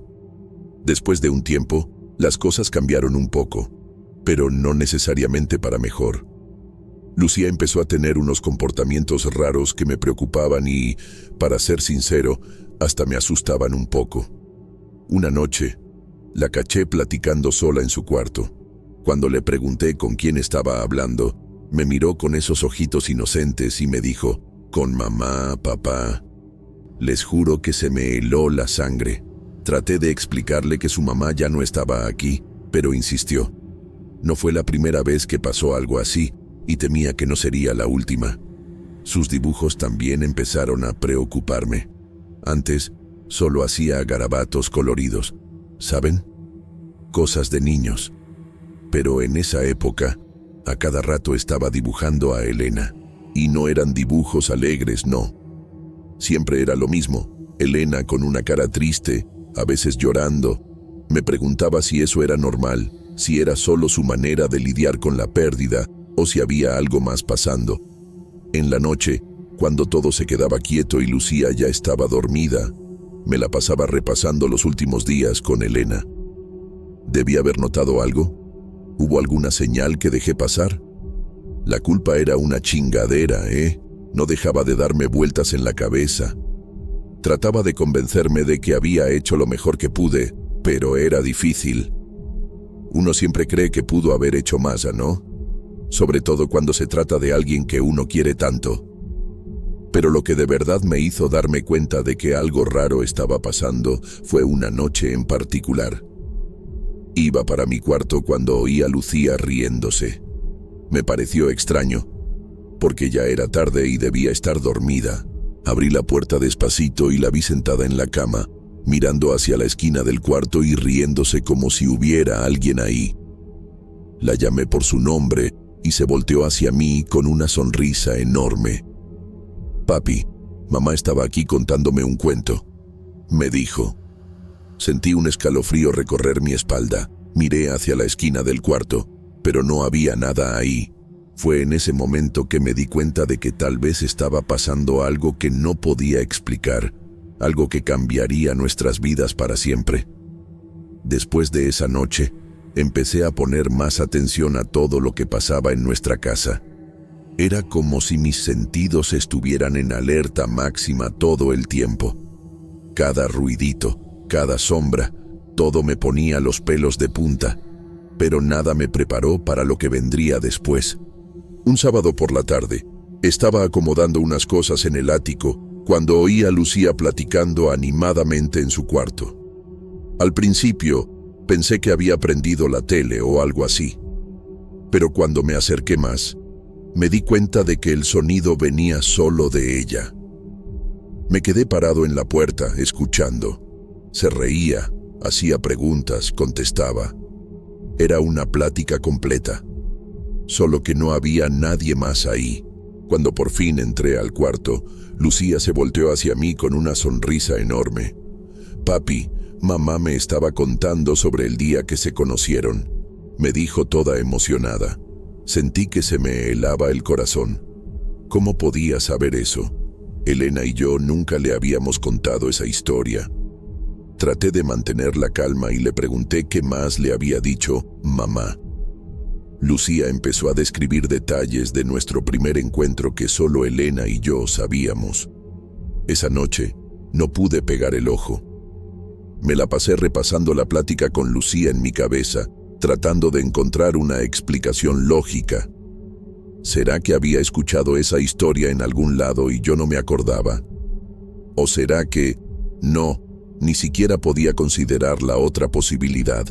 Después de un tiempo, las cosas cambiaron un poco, pero no necesariamente para mejor. Lucía empezó a tener unos comportamientos raros que me preocupaban y, para ser sincero, hasta me asustaban un poco. Una noche, la caché platicando sola en su cuarto. Cuando le pregunté con quién estaba hablando, me miró con esos ojitos inocentes y me dijo, «Con mamá, papá». Les juro que se me heló la sangre. Traté de explicarle que su mamá ya no estaba aquí, pero insistió. No fue la primera vez que pasó algo así, y temía que no sería la última. Sus dibujos también empezaron a preocuparme. Antes, solo hacía garabatos coloridos, ¿saben? Cosas de niños. Pero en esa época, a cada rato estaba dibujando a Elena. Y no eran dibujos alegres, no. Siempre era lo mismo, Elena con una cara triste, a veces llorando. Me preguntaba si eso era normal, si era solo su manera de lidiar con la pérdida, o si había algo más pasando. En la noche, cuando todo se quedaba quieto y Lucía ya estaba dormida, me la pasaba repasando los últimos días con Elena. ¿Debí haber notado algo? ¿Hubo alguna señal que dejé pasar? La culpa era una chingadera, ¿eh? No dejaba de darme vueltas en la cabeza. Trataba de convencerme de que había hecho lo mejor que pude, pero era difícil. Uno siempre cree que pudo haber hecho más, ¿no? Sobre todo cuando se trata de alguien que uno quiere tanto. Pero lo que de verdad me hizo darme cuenta de que algo raro estaba pasando fue una noche en particular. Iba para mi cuarto cuando oí a Lucía riéndose. Me pareció extraño, porque ya era tarde y debía estar dormida. Abrí la puerta despacito y la vi sentada en la cama, mirando hacia la esquina del cuarto y riéndose como si hubiera alguien ahí. La llamé por su nombre y se volteó hacia mí con una sonrisa enorme. «Papi, mamá estaba aquí contándome un cuento», me dijo. Sentí un escalofrío recorrer mi espalda. Miré hacia la esquina del cuarto, pero no había nada ahí. Fue en ese momento que me di cuenta de que tal vez estaba pasando algo que no podía explicar, algo que cambiaría nuestras vidas para siempre. Después de esa noche, empecé a poner más atención a todo lo que pasaba en nuestra casa. Era como si mis sentidos estuvieran en alerta máxima todo el tiempo. Cada ruidito, cada sombra, todo me ponía los pelos de punta, pero nada me preparó para lo que vendría después. Un sábado por la tarde, estaba acomodando unas cosas en el ático cuando oí a Lucía platicando animadamente en su cuarto. Al principio, pensé que había prendido la tele o algo así, pero cuando me acerqué más, me di cuenta de que el sonido venía solo de ella. Me quedé parado en la puerta, escuchando. Se reía, hacía preguntas, contestaba. Era una plática completa, solo que no había nadie más ahí. Cuando por fin entré al cuarto, Lucía se volteó hacia mí con una sonrisa enorme. «Papi, mamá me estaba contando sobre el día que se conocieron», me dijo toda emocionada. Sentí que se me helaba el corazón. ¿Cómo podía saber eso? Elena y yo nunca le habíamos contado esa historia. Traté de mantener la calma y le pregunté qué más le había dicho mamá. Lucía empezó a describir detalles de nuestro primer encuentro que solo Elena y yo sabíamos. Esa noche no pude pegar el ojo. Me la pasé repasando la plática con Lucía en mi cabeza, tratando de encontrar una explicación lógica. ¿Será que había escuchado esa historia en algún lado y yo no me acordaba? ¿O será que no, ni siquiera podía considerar la otra posibilidad?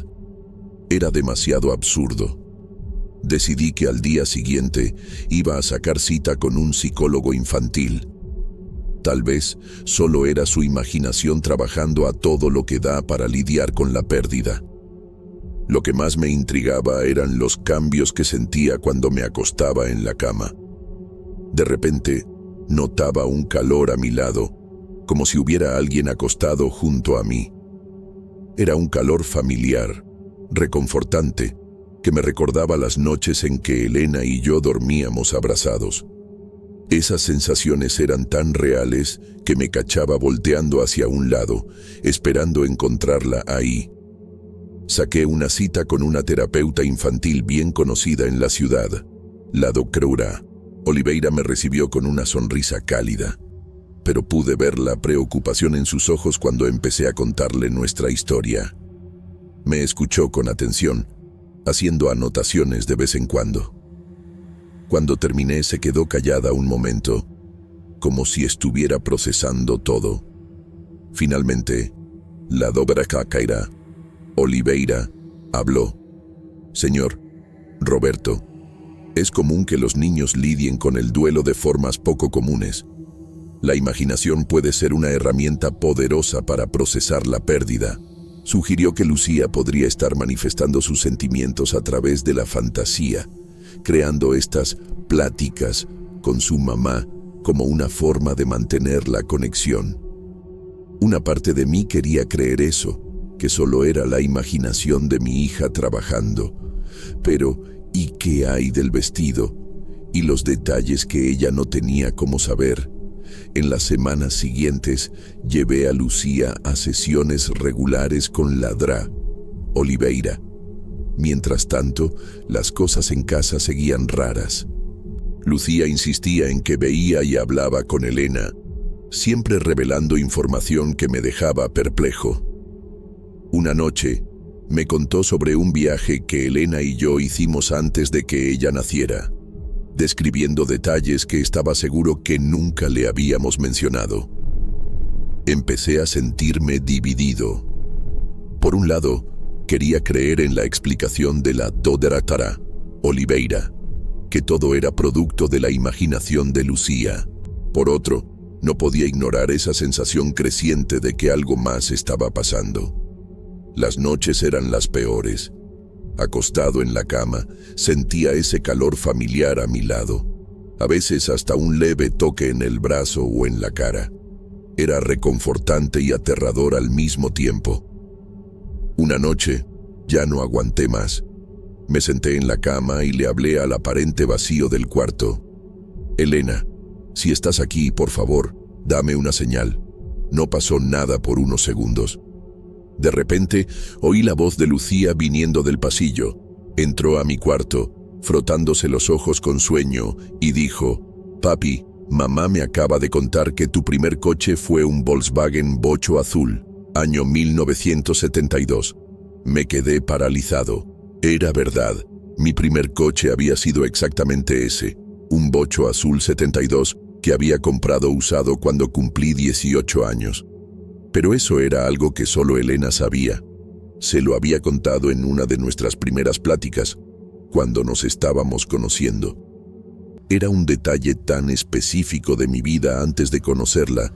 Era demasiado absurdo. Decidí que al día siguiente iba a sacar cita con un psicólogo infantil. Tal vez solo era su imaginación trabajando a todo lo que da para lidiar con la pérdida. Lo que más me intrigaba eran los cambios que sentía cuando me acostaba en la cama. De repente, notaba un calor a mi lado, como si hubiera alguien acostado junto a mí. Era un calor familiar, reconfortante, que me recordaba las noches en que Elena y yo dormíamos abrazados. Esas sensaciones eran tan reales que me cachaba volteando hacia un lado, esperando encontrarla ahí. Saqué una cita con una terapeuta infantil bien conocida en la ciudad, la doctora Oliveira. Me recibió con una sonrisa cálida, pero pude ver la preocupación en sus ojos cuando empecé a contarle nuestra historia. Me escuchó con atención, haciendo anotaciones de vez en cuando. Cuando terminé, se quedó callada un momento, como si estuviera procesando todo. Finalmente, la doctora Oliveira habló. Señor Roberto, es común que los niños lidien con el duelo de formas poco comunes. La imaginación puede ser una herramienta poderosa para procesar la pérdida. Sugirió que Lucía podría estar manifestando sus sentimientos a través de la fantasía, creando estas pláticas con su mamá como una forma de mantener la conexión. Una parte de mí quería creer eso, que solo era la imaginación de mi hija trabajando. Pero, ¿y qué hay del vestido? Y los detalles que ella no tenía cómo saber. En las semanas siguientes, llevé a Lucía a sesiones regulares con la Dra. Oliveira. Mientras tanto, las cosas en casa seguían raras. Lucía insistía en que veía y hablaba con Elena, siempre revelando información que me dejaba perplejo. Una noche, me contó sobre un viaje que Elena y yo hicimos antes de que ella naciera, describiendo detalles que estaba seguro que nunca le habíamos mencionado. Empecé a sentirme dividido. Por un lado, quería creer en la explicación de la doctora Oliveira, que todo era producto de la imaginación de Lucía. Por otro, no podía ignorar esa sensación creciente de que algo más estaba pasando. Las noches eran las peores. Acostado en la cama, sentía ese calor familiar a mi lado, a veces hasta un leve toque en el brazo o en la cara. Era reconfortante y aterrador al mismo tiempo. Una noche, ya no aguanté más. Me senté en la cama y le hablé al aparente vacío del cuarto. Elena, si estás aquí, por favor, dame una señal. No pasó nada por unos segundos. De repente, oí la voz de Lucía viniendo del pasillo. Entró a mi cuarto, frotándose los ojos con sueño, y dijo: «Papi, mamá me acaba de contar que tu primer coche fue un Volkswagen Bocho azul, año 1972. Me quedé paralizado. Era verdad, mi primer coche había sido exactamente ese, un Bocho azul 72 que había comprado usado cuando cumplí 18 años. Pero eso era algo que solo Elena sabía. Se lo había contado en una de nuestras primeras pláticas, cuando nos estábamos conociendo. Era un detalle tan específico de mi vida antes de conocerla,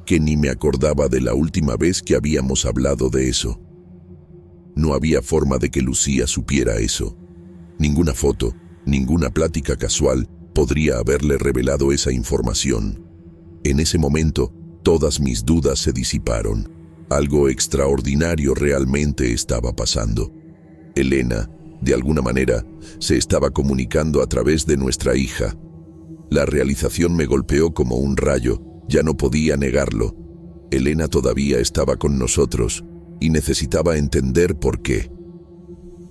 que ni me acordaba de la última vez que habíamos hablado de eso. No había forma de que Lucía supiera eso. Ninguna foto, ninguna plática casual podría haberle revelado esa información. En ese momento, todas mis dudas se disiparon. Algo extraordinario realmente estaba pasando. Elena, de alguna manera, se estaba comunicando a través de nuestra hija. La realización me golpeó como un rayo, Ya no podía negarlo. Elena todavía estaba con nosotros y necesitaba entender por qué.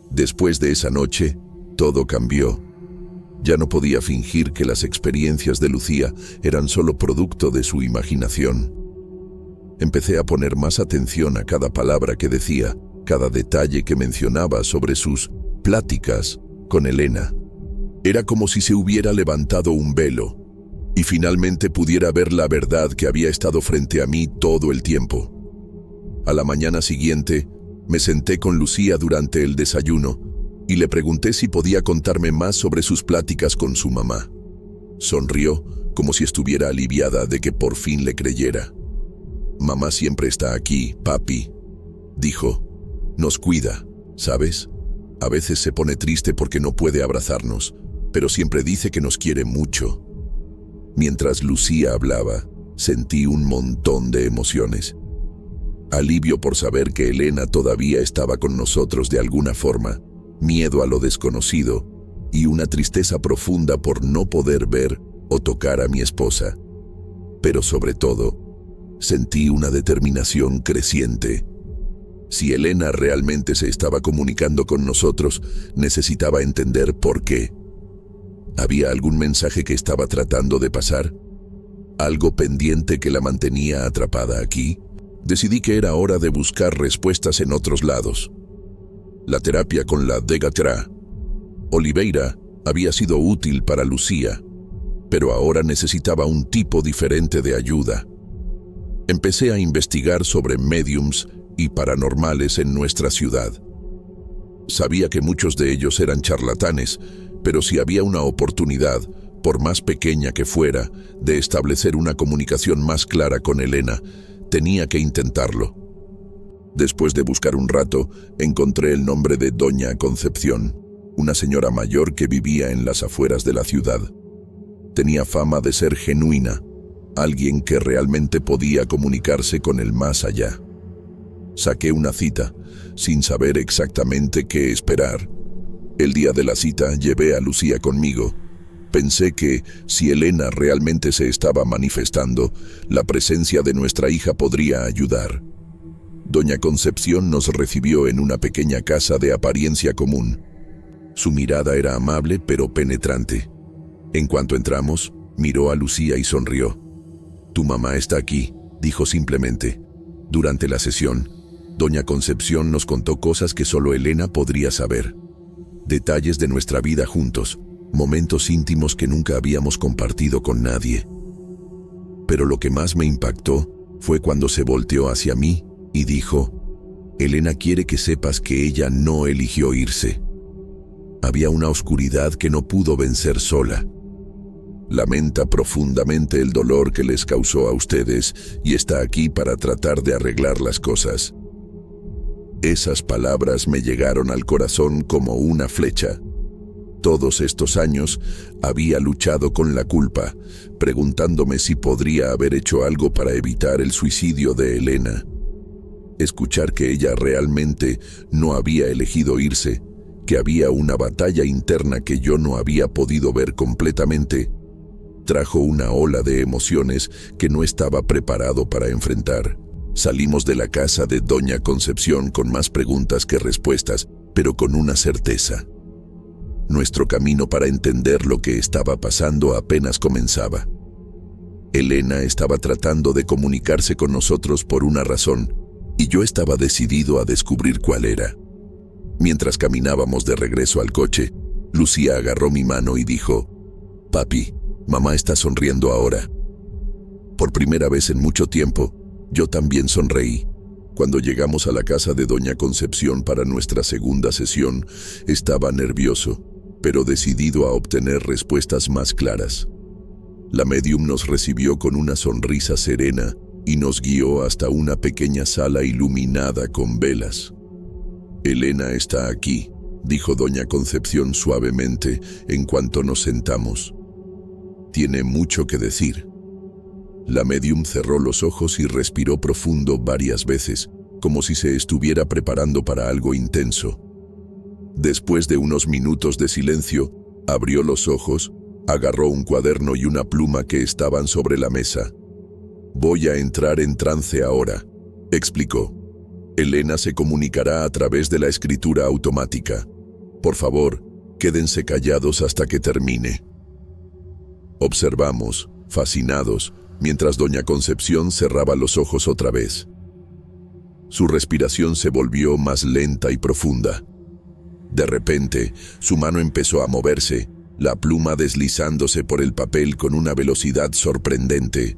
Después de esa noche, todo cambió. Ya no podía fingir que las experiencias de Lucía eran solo producto de su imaginación. Empecé a poner más atención a cada palabra que decía, cada detalle que mencionaba sobre sus pláticas con Elena. Era como si se hubiera levantado un velo y finalmente pudiera ver la verdad que había estado frente a mí todo el tiempo. A la mañana siguiente, me senté con Lucía durante el desayuno y le pregunté si podía contarme más sobre sus pláticas con su mamá. Sonrió como si estuviera aliviada de que por fin le creyera. «Mamá siempre está aquí, papi», dijo. «Nos cuida, ¿sabes? A veces se pone triste porque no puede abrazarnos, pero siempre dice que nos quiere mucho». Mientras Lucía hablaba, sentí un montón de emociones. Alivio por saber que Elena todavía estaba con nosotros de alguna forma, miedo a lo desconocido y una tristeza profunda por no poder ver o tocar a mi esposa. Pero sobre todo, sentí una determinación creciente. Si Elena realmente se estaba comunicando con nosotros, necesitaba entender por qué. ¿Había algún mensaje que estaba tratando de pasar? ¿Algo pendiente que la mantenía atrapada aquí? Decidí que era hora de buscar respuestas en otros lados. La terapia con la Degatera Oliveira había sido útil para Lucía, pero ahora necesitaba un tipo diferente de ayuda. Empecé a investigar sobre médiums y paranormales en nuestra ciudad. Sabía que muchos de ellos eran charlatanes, pero si había una oportunidad, por más pequeña que fuera, de establecer una comunicación más clara con Elena, tenía que intentarlo. Después de buscar un rato, encontré el nombre de Doña Concepción, una señora mayor que vivía en las afueras de la ciudad. Tenía fama de ser genuina, alguien que realmente podía comunicarse con el más allá. Saqué una cita, sin saber exactamente qué esperar. El día de la cita llevé a Lucía conmigo. Pensé que, si Elena realmente se estaba manifestando, la presencia de nuestra hija podría ayudar. Doña Concepción nos recibió en una pequeña casa de apariencia común. Su mirada era amable pero penetrante. En cuanto entramos, miró a Lucía y sonrió. «Tu mamá está aquí», dijo simplemente. Durante la sesión, Doña Concepción nos contó cosas que solo Elena podría saber. Detalles de nuestra vida juntos, momentos íntimos que nunca habíamos compartido con nadie. Pero lo que más me impactó fue cuando se volteó hacia mí y dijo: «Elena quiere que sepas que ella no eligió irse». Había una oscuridad que no pudo vencer sola. «Lamenta profundamente el dolor que les causó a ustedes y está aquí para tratar de arreglar las cosas». Esas palabras me llegaron al corazón como una flecha. Todos estos años había luchado con la culpa, preguntándome si podría haber hecho algo para evitar el suicidio de Elena. Escuchar que ella realmente no había elegido irse, que había una batalla interna que yo no había podido ver completamente, trajo una ola de emociones que no estaba preparado para enfrentar. Salimos de la casa de Doña Concepción con más preguntas que respuestas, pero con una certeza. Nuestro camino para entender lo que estaba pasando apenas comenzaba. Elena estaba tratando de comunicarse con nosotros por una razón, y yo estaba decidido a descubrir cuál era. Mientras caminábamos de regreso al coche, Lucía agarró mi mano y dijo: «Papi, mamá está sonriendo ahora». Por primera vez en mucho tiempo, yo también sonreí. Cuando llegamos a la casa de Doña Concepción para nuestra segunda sesión, estaba nervioso, pero decidido a obtener respuestas más claras. La médium nos recibió con una sonrisa serena y nos guió hasta una pequeña sala iluminada con velas. «Elena está aquí», dijo Doña Concepción suavemente en cuanto nos sentamos. «Tiene mucho que decir». La médium cerró los ojos y respiró profundo varias veces, como si se estuviera preparando para algo intenso. Después de unos minutos de silencio, abrió los ojos, agarró un cuaderno y una pluma que estaban sobre la mesa. Voy a entrar en trance ahora, explicó. Elena se comunicará a través de la escritura automática. Por favor, quédense callados hasta que termine. Observamos, fascinados, mientras doña Concepción cerraba los ojos otra vez. Su respiración se volvió más lenta y profunda. De repente, su mano empezó a moverse, la pluma deslizándose por el papel con una velocidad sorprendente.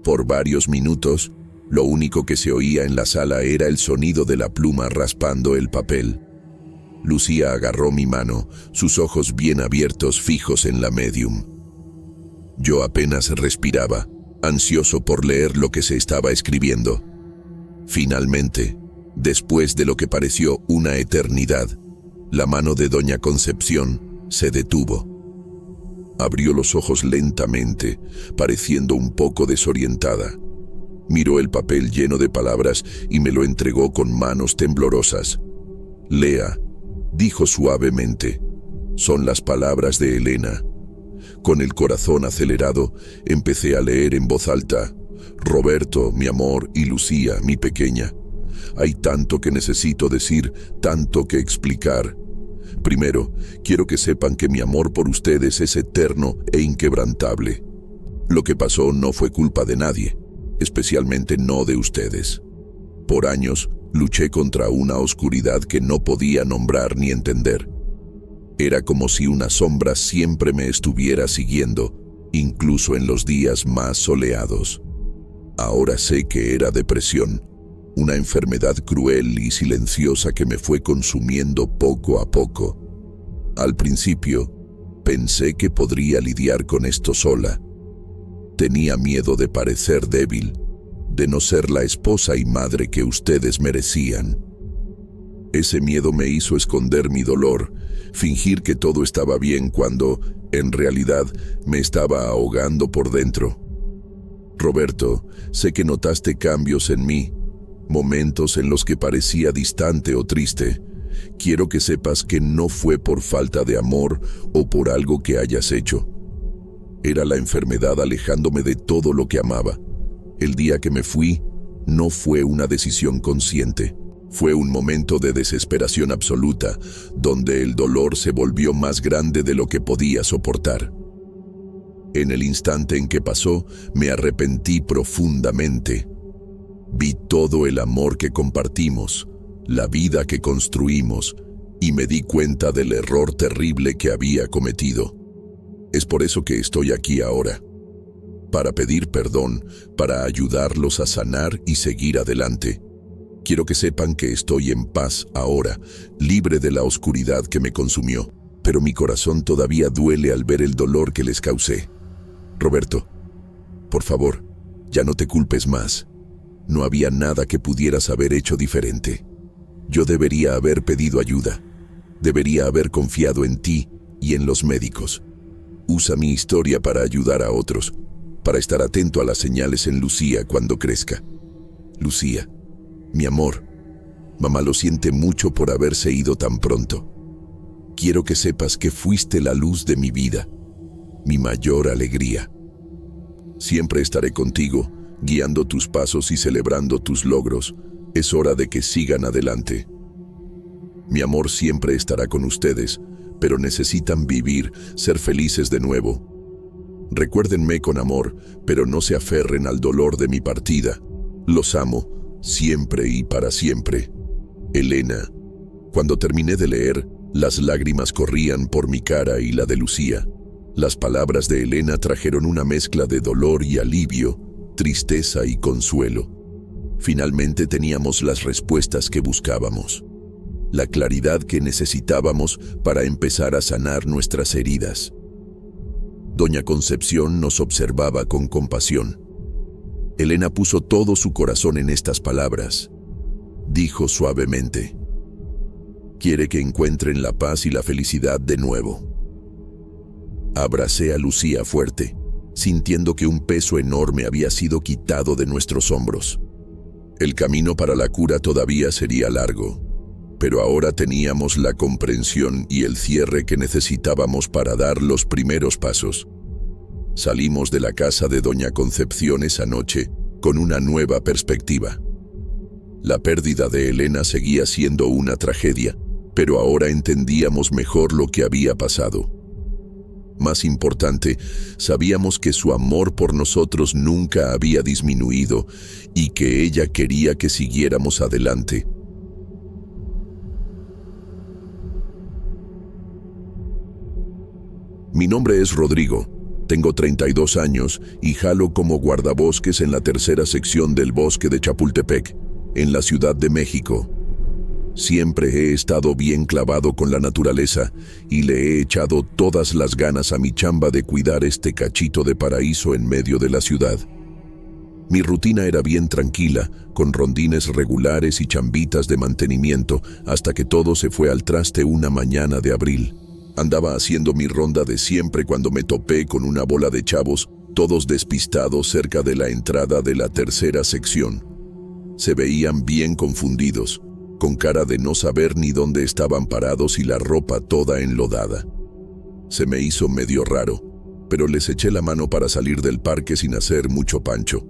Por varios minutos, lo único que se oía en la sala era el sonido de la pluma raspando el papel. Lucía agarró mi mano, sus ojos bien abiertos fijos en la médium. Yo apenas respiraba, ansioso por leer lo que se estaba escribiendo. Finalmente, después de lo que pareció una eternidad, la mano de doña Concepción se detuvo. Abrió los ojos lentamente, pareciendo un poco desorientada. Miró el papel lleno de palabras y me lo entregó con manos temblorosas. «Lea», dijo suavemente. «Son las palabras de Elena». Con el corazón acelerado, empecé a leer en voz alta. «Roberto, mi amor, y Lucía, mi pequeña. Hay tanto que necesito decir, tanto que explicar. Primero, quiero que sepan que mi amor por ustedes es eterno e inquebrantable. Lo que pasó no fue culpa de nadie, especialmente no de ustedes. Por años, luché contra una oscuridad que no podía nombrar ni entender. Era como si una sombra siempre me estuviera siguiendo, incluso en los días más soleados. Ahora sé que era depresión, una enfermedad cruel y silenciosa que me fue consumiendo poco a poco. Al principio, pensé que podría lidiar con esto sola. Tenía miedo de parecer débil, de no ser la esposa y madre que ustedes merecían. Ese miedo me hizo esconder mi dolor, fingir que todo estaba bien cuando, en realidad, me estaba ahogando por dentro. Roberto, sé que notaste cambios en mí, momentos en los que parecía distante o triste. Quiero que sepas que no fue por falta de amor o por algo que hayas hecho. Era la enfermedad alejándome de todo lo que amaba. El día que me fui, no fue una decisión consciente. Fue un momento de desesperación absoluta, donde el dolor se volvió más grande de lo que podía soportar. En el instante en que pasó, me arrepentí profundamente. Vi todo el amor que compartimos, la vida que construimos, y me di cuenta del error terrible que había cometido. Es por eso que estoy aquí ahora, para pedir perdón, para ayudarlos a sanar y seguir adelante. Quiero que sepan que estoy en paz ahora, libre de la oscuridad que me consumió, pero mi corazón todavía duele al ver el dolor que les causé. Roberto, por favor, ya no te culpes más. No había nada que pudieras haber hecho diferente. Yo debería haber pedido ayuda. Debería haber confiado en ti y en los médicos. Usa mi historia para ayudar a otros, para estar atento a las señales en Lucía cuando crezca. Lucía, mi amor, mamá lo siente mucho por haberse ido tan pronto. Quiero que sepas que fuiste la luz de mi vida, mi mayor alegría. Siempre estaré contigo, guiando tus pasos y celebrando tus logros. Es hora de que sigan adelante. Mi amor siempre estará con ustedes, pero necesitan vivir, ser felices de nuevo. Recuérdenme con amor, pero no se aferren al dolor de mi partida. Los amo, siempre y para siempre. Elena. Cuando terminé de leer, las lágrimas corrían por mi cara y la de Lucía. Las palabras de Elena trajeron una mezcla de dolor y alivio, tristeza y consuelo. Finalmente teníamos las respuestas que buscábamos, la claridad que necesitábamos para empezar a sanar nuestras heridas. Doña Concepción nos observaba con compasión. Elena puso todo su corazón en estas palabras. Dijo suavemente: «Quiere que encuentren la paz y la felicidad de nuevo». Abracé a Lucía fuerte, sintiendo que un peso enorme había sido quitado de nuestros hombros. El camino para la cura todavía sería largo, pero ahora teníamos la comprensión y el cierre que necesitábamos para dar los primeros pasos. Salimos de la casa de doña Concepción esa noche, con una nueva perspectiva. La pérdida de Elena seguía siendo una tragedia, pero ahora entendíamos mejor lo que había pasado. Más importante, sabíamos que su amor por nosotros nunca había disminuido y que ella quería que siguiéramos adelante. Mi nombre es Rodrigo, tengo 32 años y jalo como guardabosques en la tercera sección del bosque de Chapultepec, en la Ciudad de México. Siempre he estado bien clavado con la naturaleza y le he echado todas las ganas a mi chamba de cuidar este cachito de paraíso en medio de la ciudad. Mi rutina era bien tranquila, con rondines regulares y chambitas de mantenimiento, hasta que todo se fue al traste una mañana de abril. Andaba haciendo mi ronda de siempre cuando me topé con una bola de chavos, todos despistados cerca de la entrada de la tercera sección. Se veían bien confundidos, con cara de no saber ni dónde estaban parados y la ropa toda enlodada. Se me hizo medio raro, pero les eché la mano para salir del parque sin hacer mucho pancho.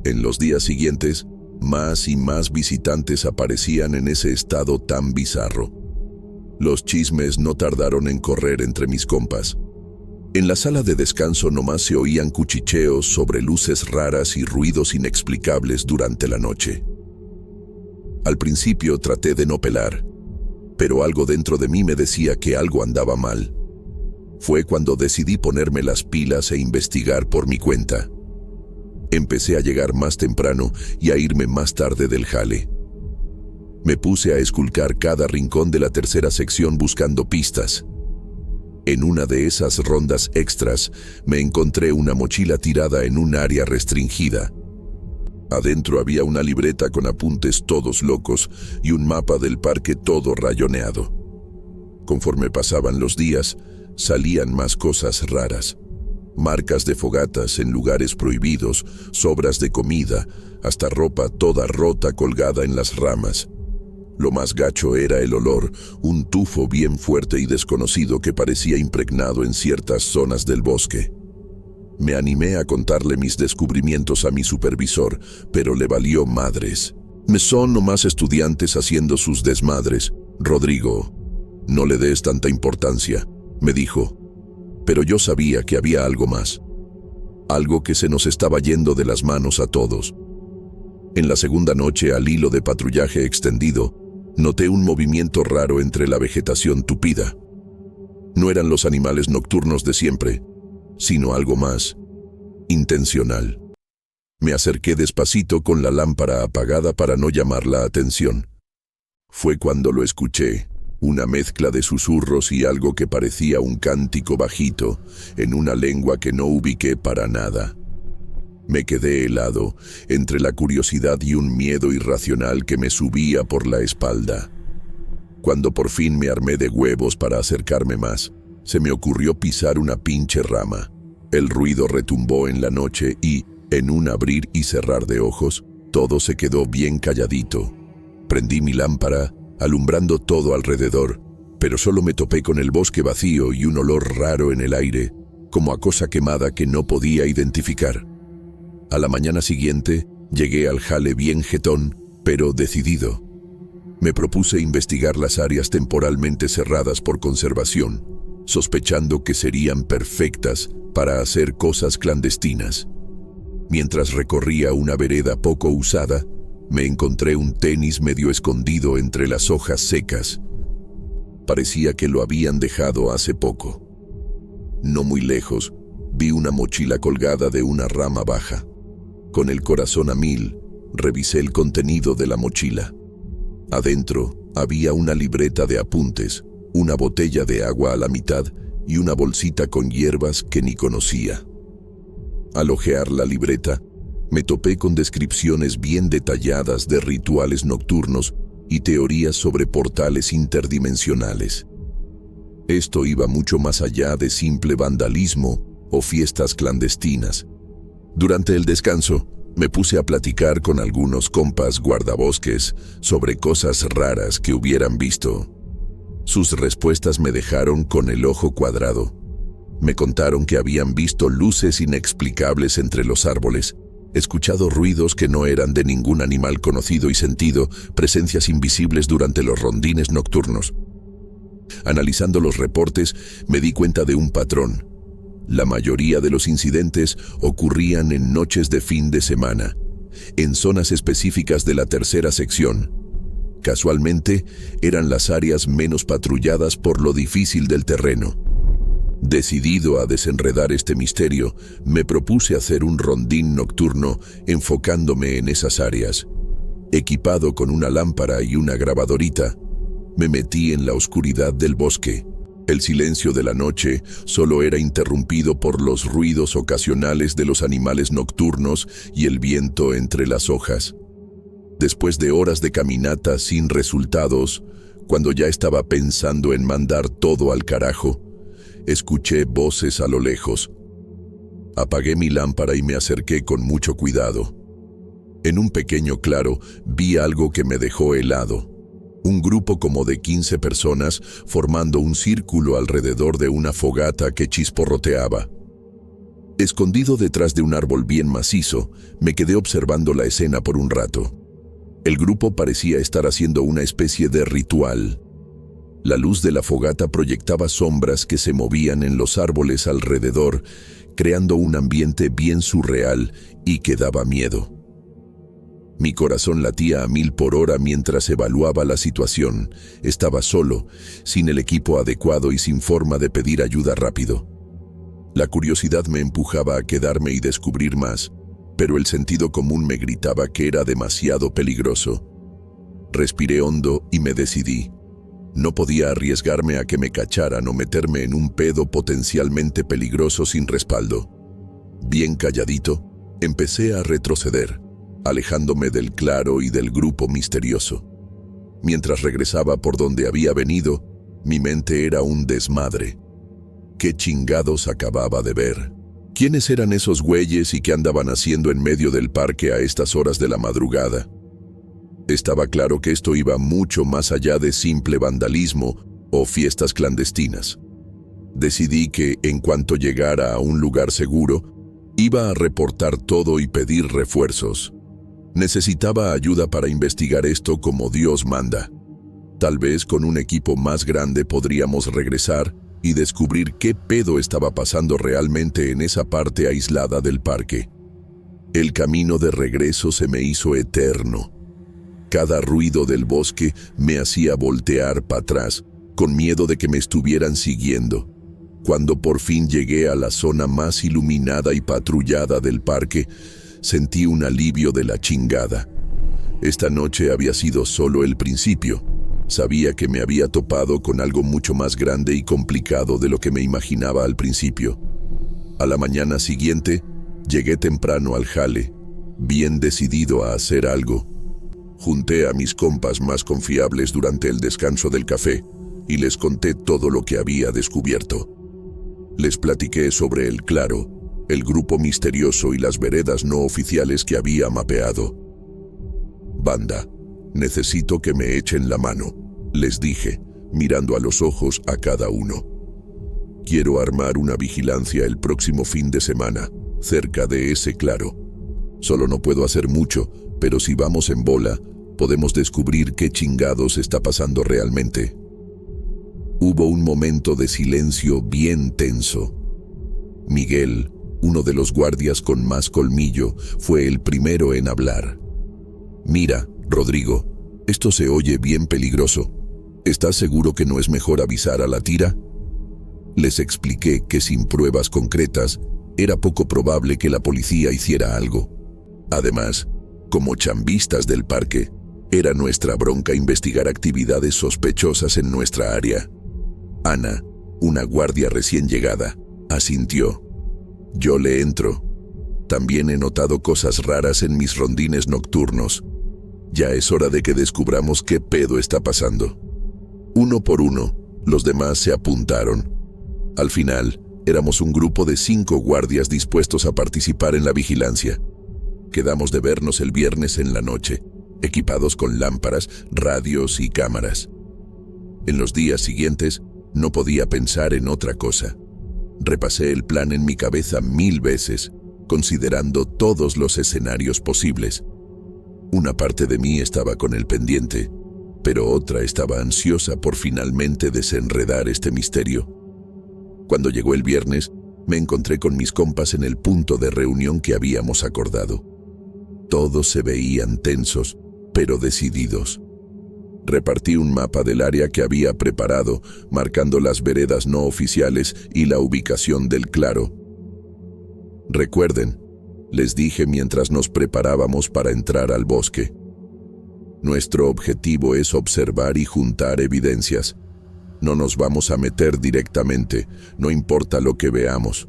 En los días siguientes, más y más visitantes aparecían en ese estado tan bizarro. Los chismes no tardaron en correr entre mis compas. En la sala de descanso nomás se oían cuchicheos sobre luces raras y ruidos inexplicables durante la noche. Al principio traté de no pelar, pero algo dentro de mí me decía que algo andaba mal. Fue cuando decidí ponerme las pilas e investigar por mi cuenta. Empecé a llegar más temprano y a irme más tarde del jale. Me puse a esculcar cada rincón de la tercera sección buscando pistas. En una de esas rondas extras, me encontré una mochila tirada en un área restringida. Adentro había una libreta con apuntes todos locos y un mapa del parque todo rayoneado. Conforme pasaban los días, salían más cosas raras. Marcas de fogatas en lugares prohibidos, sobras de comida, hasta ropa toda rota colgada en las ramas. Lo más gacho era el olor, un tufo bien fuerte y desconocido que parecía impregnado en ciertas zonas del bosque. Me animé a contarle mis descubrimientos a mi supervisor, pero le valió madres. Son nomás estudiantes haciendo sus desmadres. Rodrigo, no le des tanta importancia, me dijo. Pero yo sabía que había algo más. Algo que se nos estaba yendo de las manos a todos. En la segunda noche, al hilo de patrullaje extendido, noté un movimiento raro entre la vegetación tupida. No eran los animales nocturnos de siempre, sino algo más intencional. Me acerqué despacito con la lámpara apagada para no llamar la atención. Fue cuando lo escuché, una mezcla de susurros y algo que parecía un cántico bajito, en una lengua que no ubiqué para nada. Me quedé helado, entre la curiosidad y un miedo irracional que me subía por la espalda. Cuando por fin me armé de huevos para acercarme más, se me ocurrió pisar una pinche rama. El ruido retumbó en la noche y, en un abrir y cerrar de ojos, todo se quedó bien calladito. Prendí mi lámpara, alumbrando todo alrededor, pero solo me topé con el bosque vacío y un olor raro en el aire, como a cosa quemada que no podía identificar. A la mañana siguiente, llegué al jale bien jetón, pero decidido. Me propuse investigar las áreas temporalmente cerradas por conservación, sospechando que serían perfectas para hacer cosas clandestinas. Mientras recorría una vereda poco usada, me encontré un tenis medio escondido entre las hojas secas. Parecía que lo habían dejado hace poco. No muy lejos, vi una mochila colgada de una rama baja. Con el corazón a mil, revisé el contenido de la mochila. Adentro había una libreta de apuntes, una botella de agua a la mitad y una bolsita con hierbas que ni conocía. Al hojear la libreta, me topé con descripciones bien detalladas de rituales nocturnos y teorías sobre portales interdimensionales. Esto iba mucho más allá de simple vandalismo o fiestas clandestinas. Durante el descanso, me puse a platicar con algunos compas guardabosques sobre cosas raras que hubieran visto. Sus respuestas me dejaron con el ojo cuadrado. Me contaron que habían visto luces inexplicables entre los árboles, He escuchado ruidos que no eran de ningún animal conocido y sentido presencias invisibles durante los rondines nocturnos. Analizando los reportes, me di cuenta de un patrón. La mayoría de los incidentes ocurrían en noches de fin de semana, en zonas específicas de la tercera sección. Casualmente, eran las áreas menos patrulladas por lo difícil del terreno. Decidido a desenredar este misterio, me propuse hacer un rondín nocturno enfocándome en esas áreas. Equipado con una lámpara y una grabadorita, me metí en la oscuridad del bosque. El silencio de la noche solo era interrumpido por los ruidos ocasionales de los animales nocturnos y el viento entre las hojas. Después de horas de caminata sin resultados, cuando ya estaba pensando en mandar todo al carajo, escuché voces a lo lejos. Apagué mi lámpara y me acerqué con mucho cuidado. En un pequeño claro vi algo que me dejó helado. Un grupo como de 15 personas formando un círculo alrededor de una fogata que chisporroteaba. Escondido detrás de un árbol bien macizo, me quedé observando la escena por un rato. El grupo parecía estar haciendo una especie de ritual. La luz de la fogata proyectaba sombras que se movían en los árboles alrededor, creando un ambiente bien surreal y que daba miedo. Mi corazón latía a 1000 por hora mientras evaluaba la situación. Estaba solo, sin el equipo adecuado y sin forma de pedir ayuda rápido. La curiosidad me empujaba a quedarme y descubrir más, pero el sentido común me gritaba que era demasiado peligroso. Respiré hondo y me decidí. No podía arriesgarme a que me cacharan o meterme en un pedo potencialmente peligroso sin respaldo. Bien calladito, empecé a retroceder, alejándome del claro y del grupo misterioso. Mientras regresaba por donde había venido, mi mente era un desmadre. ¿Qué chingados acababa de ver? ¿Quiénes eran esos güeyes y qué andaban haciendo en medio del parque a estas horas de la madrugada? Estaba claro que esto iba mucho más allá de simple vandalismo o fiestas clandestinas. Decidí que, en cuanto llegara a un lugar seguro, iba a reportar todo y pedir refuerzos. Necesitaba ayuda para investigar esto como Dios manda. Tal vez con un equipo más grande podríamos regresar y descubrir qué pedo estaba pasando realmente en esa parte aislada del parque. El camino de regreso se me hizo eterno. Cada ruido del bosque me hacía voltear para atrás, con miedo de que me estuvieran siguiendo. Cuando por fin llegué a la zona más iluminada y patrullada del parque, sentí un alivio de la chingada. Esta noche había sido solo el principio. Sabía que me había topado con algo mucho más grande y complicado de lo que me imaginaba al principio. A la mañana siguiente, llegué temprano al jale, bien decidido a hacer algo. Junté a mis compas más confiables durante el descanso del café y les conté todo lo que había descubierto. Les platiqué sobre el claro, el grupo misterioso y las veredas no oficiales que había mapeado. «Banda, necesito que me echen la mano», les dije, mirando a los ojos a cada uno. «Quiero armar una vigilancia el próximo fin de semana, cerca de ese claro. Solo no puedo hacer mucho, pero si vamos en bola, podemos descubrir qué chingados está pasando realmente». Hubo un momento de silencio bien tenso. Miguel, uno de los guardias con más colmillo, fue el primero en hablar. «Mira, Rodrigo, esto se oye bien peligroso. ¿Estás seguro que no es mejor avisar a la tira?» Les expliqué que sin pruebas concretas, era poco probable que la policía hiciera algo. Además, como chambistas del parque, era nuestra bronca investigar actividades sospechosas en nuestra área. Ana, una guardia recién llegada, asintió. «Yo le entro. También he notado cosas raras en mis rondines nocturnos. Ya es hora de que descubramos qué pedo está pasando». Uno por uno, los demás se apuntaron. Al final, éramos un grupo de 5 guardias dispuestos a participar en la vigilancia. Quedamos de vernos el viernes en la noche, equipados con lámparas, radios y cámaras. En los días siguientes, no podía pensar en otra cosa. Repasé el plan en mi cabeza 1000 veces, considerando todos los escenarios posibles. Una parte de mí estaba con el pendiente, pero otra estaba ansiosa por finalmente desenredar este misterio. Cuando llegó el viernes, me encontré con mis compas en el punto de reunión que habíamos acordado. Todos se veían tensos, pero decididos. Repartí un mapa del área que había preparado, marcando las veredas no oficiales y la ubicación del claro. Recuerden, les dije mientras nos preparábamos para entrar al bosque. Nuestro objetivo es observar y juntar evidencias. No nos vamos a meter directamente, no importa lo que veamos.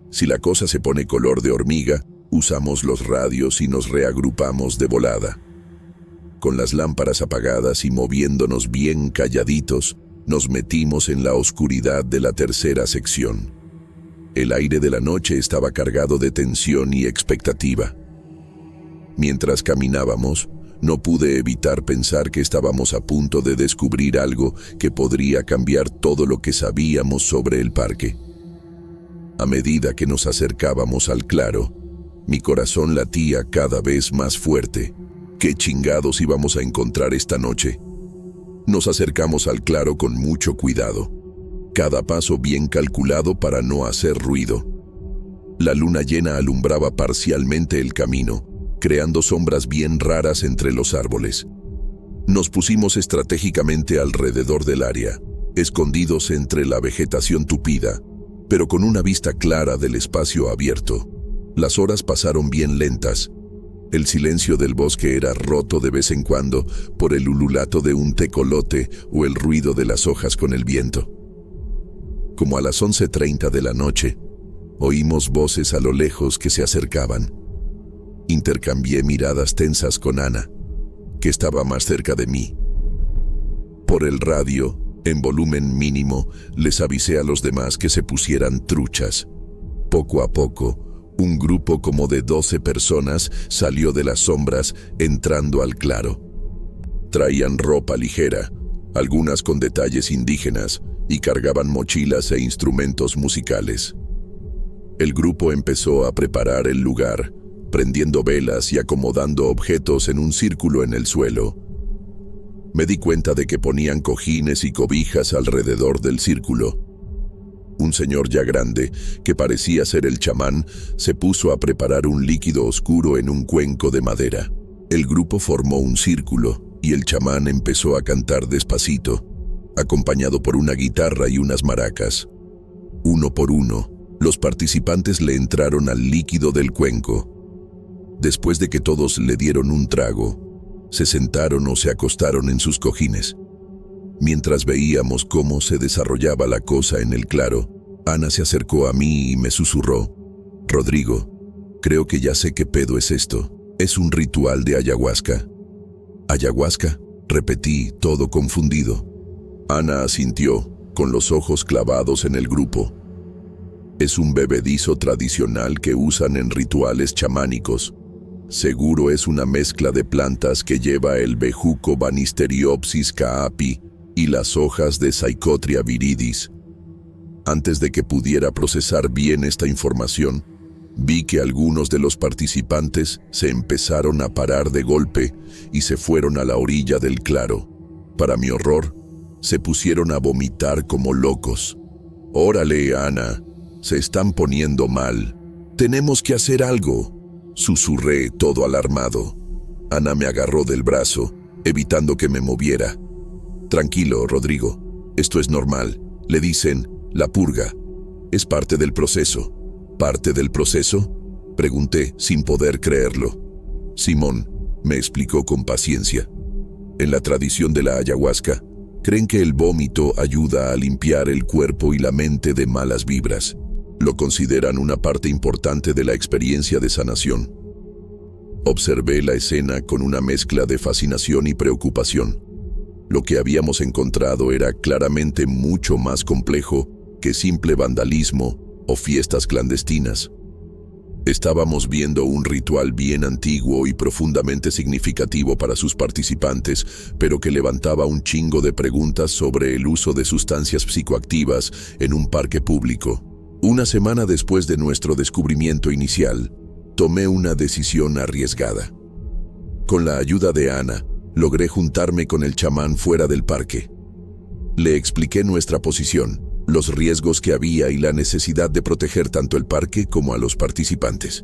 Si la cosa se pone color de hormiga, usamos los radios y nos reagrupamos de volada. Con las lámparas apagadas y moviéndonos bien calladitos, nos metimos en la oscuridad de la tercera sección. El aire de la noche estaba cargado de tensión y expectativa. Mientras caminábamos, no pude evitar pensar que estábamos a punto de descubrir algo que podría cambiar todo lo que sabíamos sobre el parque. A medida que nos acercábamos al claro, mi corazón latía cada vez más fuerte. ¿Qué chingados íbamos a encontrar esta noche? Nos acercamos al claro con mucho cuidado, cada paso bien calculado para no hacer ruido. La luna llena alumbraba parcialmente el camino, creando sombras bien raras entre los árboles. Nos pusimos estratégicamente alrededor del área, escondidos entre la vegetación tupida, pero con una vista clara del espacio abierto. Las horas pasaron bien lentas. El silencio del bosque era roto de vez en cuando por el ululato de un tecolote o el ruido de las hojas con el viento. Como a las 11:30 de la noche, oímos voces a lo lejos que se acercaban. Intercambié miradas tensas con Ana, que estaba más cerca de mí. Por el radio, en volumen mínimo, les avisé a los demás que se pusieran truchas. Poco a poco, un grupo como de 12 personas salió de las sombras entrando al claro. Traían ropa ligera, algunas con detalles indígenas, y cargaban mochilas e instrumentos musicales. El grupo empezó a preparar el lugar, prendiendo velas y acomodando objetos en un círculo en el suelo. Me di cuenta de que ponían cojines y cobijas alrededor del círculo. Un señor ya grande, que parecía ser el chamán, se puso a preparar un líquido oscuro en un cuenco de madera. El grupo formó un círculo y el chamán empezó a cantar despacito, acompañado por una guitarra y unas maracas. Uno por uno, los participantes le entraron al líquido del cuenco. Después de que todos le dieron un trago, se sentaron o se acostaron en sus cojines. Mientras veíamos cómo se desarrollaba la cosa en el claro, Ana se acercó a mí y me susurró: «Rodrigo, creo que ya sé qué pedo es esto. Es un ritual de ayahuasca». «¿Ayahuasca?», repetí, todo confundido. Ana asintió, con los ojos clavados en el grupo. «Es un bebedizo tradicional que usan en rituales chamánicos. Seguro es una mezcla de plantas que lleva el bejuco Banisteriopsis caapi y las hojas de Psychotria viridis». Antes de que pudiera procesar bien esta información, vi que algunos de los participantes se empezaron a parar de golpe y se fueron a la orilla del claro. Para mi horror, se pusieron a vomitar como locos. «Órale, Ana, se están poniendo mal. Tenemos que hacer algo», susurré, todo alarmado. Ana me agarró del brazo, evitando que me moviera. «Tranquilo, Rodrigo, esto es normal. Le dicen la purga. Es parte del proceso». «¿Parte del proceso?», pregunté, sin poder creerlo. Simón me explicó con paciencia. En la tradición de la ayahuasca, creen que el vómito ayuda a limpiar el cuerpo y la mente de malas vibras. Lo consideran una parte importante de la experiencia de sanación. Observé la escena con una mezcla de fascinación y preocupación. Lo que habíamos encontrado era claramente mucho más complejo que simple vandalismo o fiestas clandestinas. Estábamos viendo un ritual bien antiguo y profundamente significativo para sus participantes, pero que levantaba un chingo de preguntas sobre el uso de sustancias psicoactivas en un parque público. Una semana después de nuestro descubrimiento inicial, tomé una decisión arriesgada. Con la ayuda de Ana, logré juntarme con el chamán fuera del parque. Le expliqué nuestra posición, los riesgos que había y la necesidad de proteger tanto el parque como a los participantes.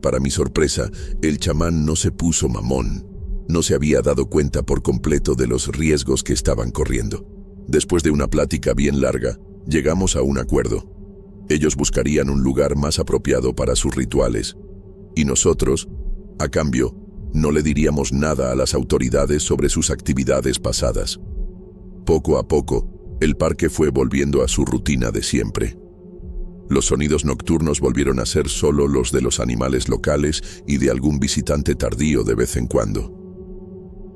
Para mi sorpresa, el chamán no se puso mamón. No se había dado cuenta por completo de los riesgos que estaban corriendo. Después de una plática bien larga, llegamos a un acuerdo. Ellos buscarían un lugar más apropiado para sus rituales, y nosotros, a cambio, no le diríamos nada a las autoridades sobre sus actividades pasadas. Poco a poco, el parque fue volviendo a su rutina de siempre. Los sonidos nocturnos volvieron a ser solo los de los animales locales y de algún visitante tardío de vez en cuando.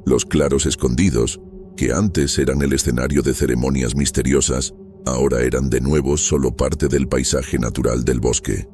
Los claros escondidos, que antes eran el escenario de ceremonias misteriosas, ahora eran de nuevo solo parte del paisaje natural del bosque.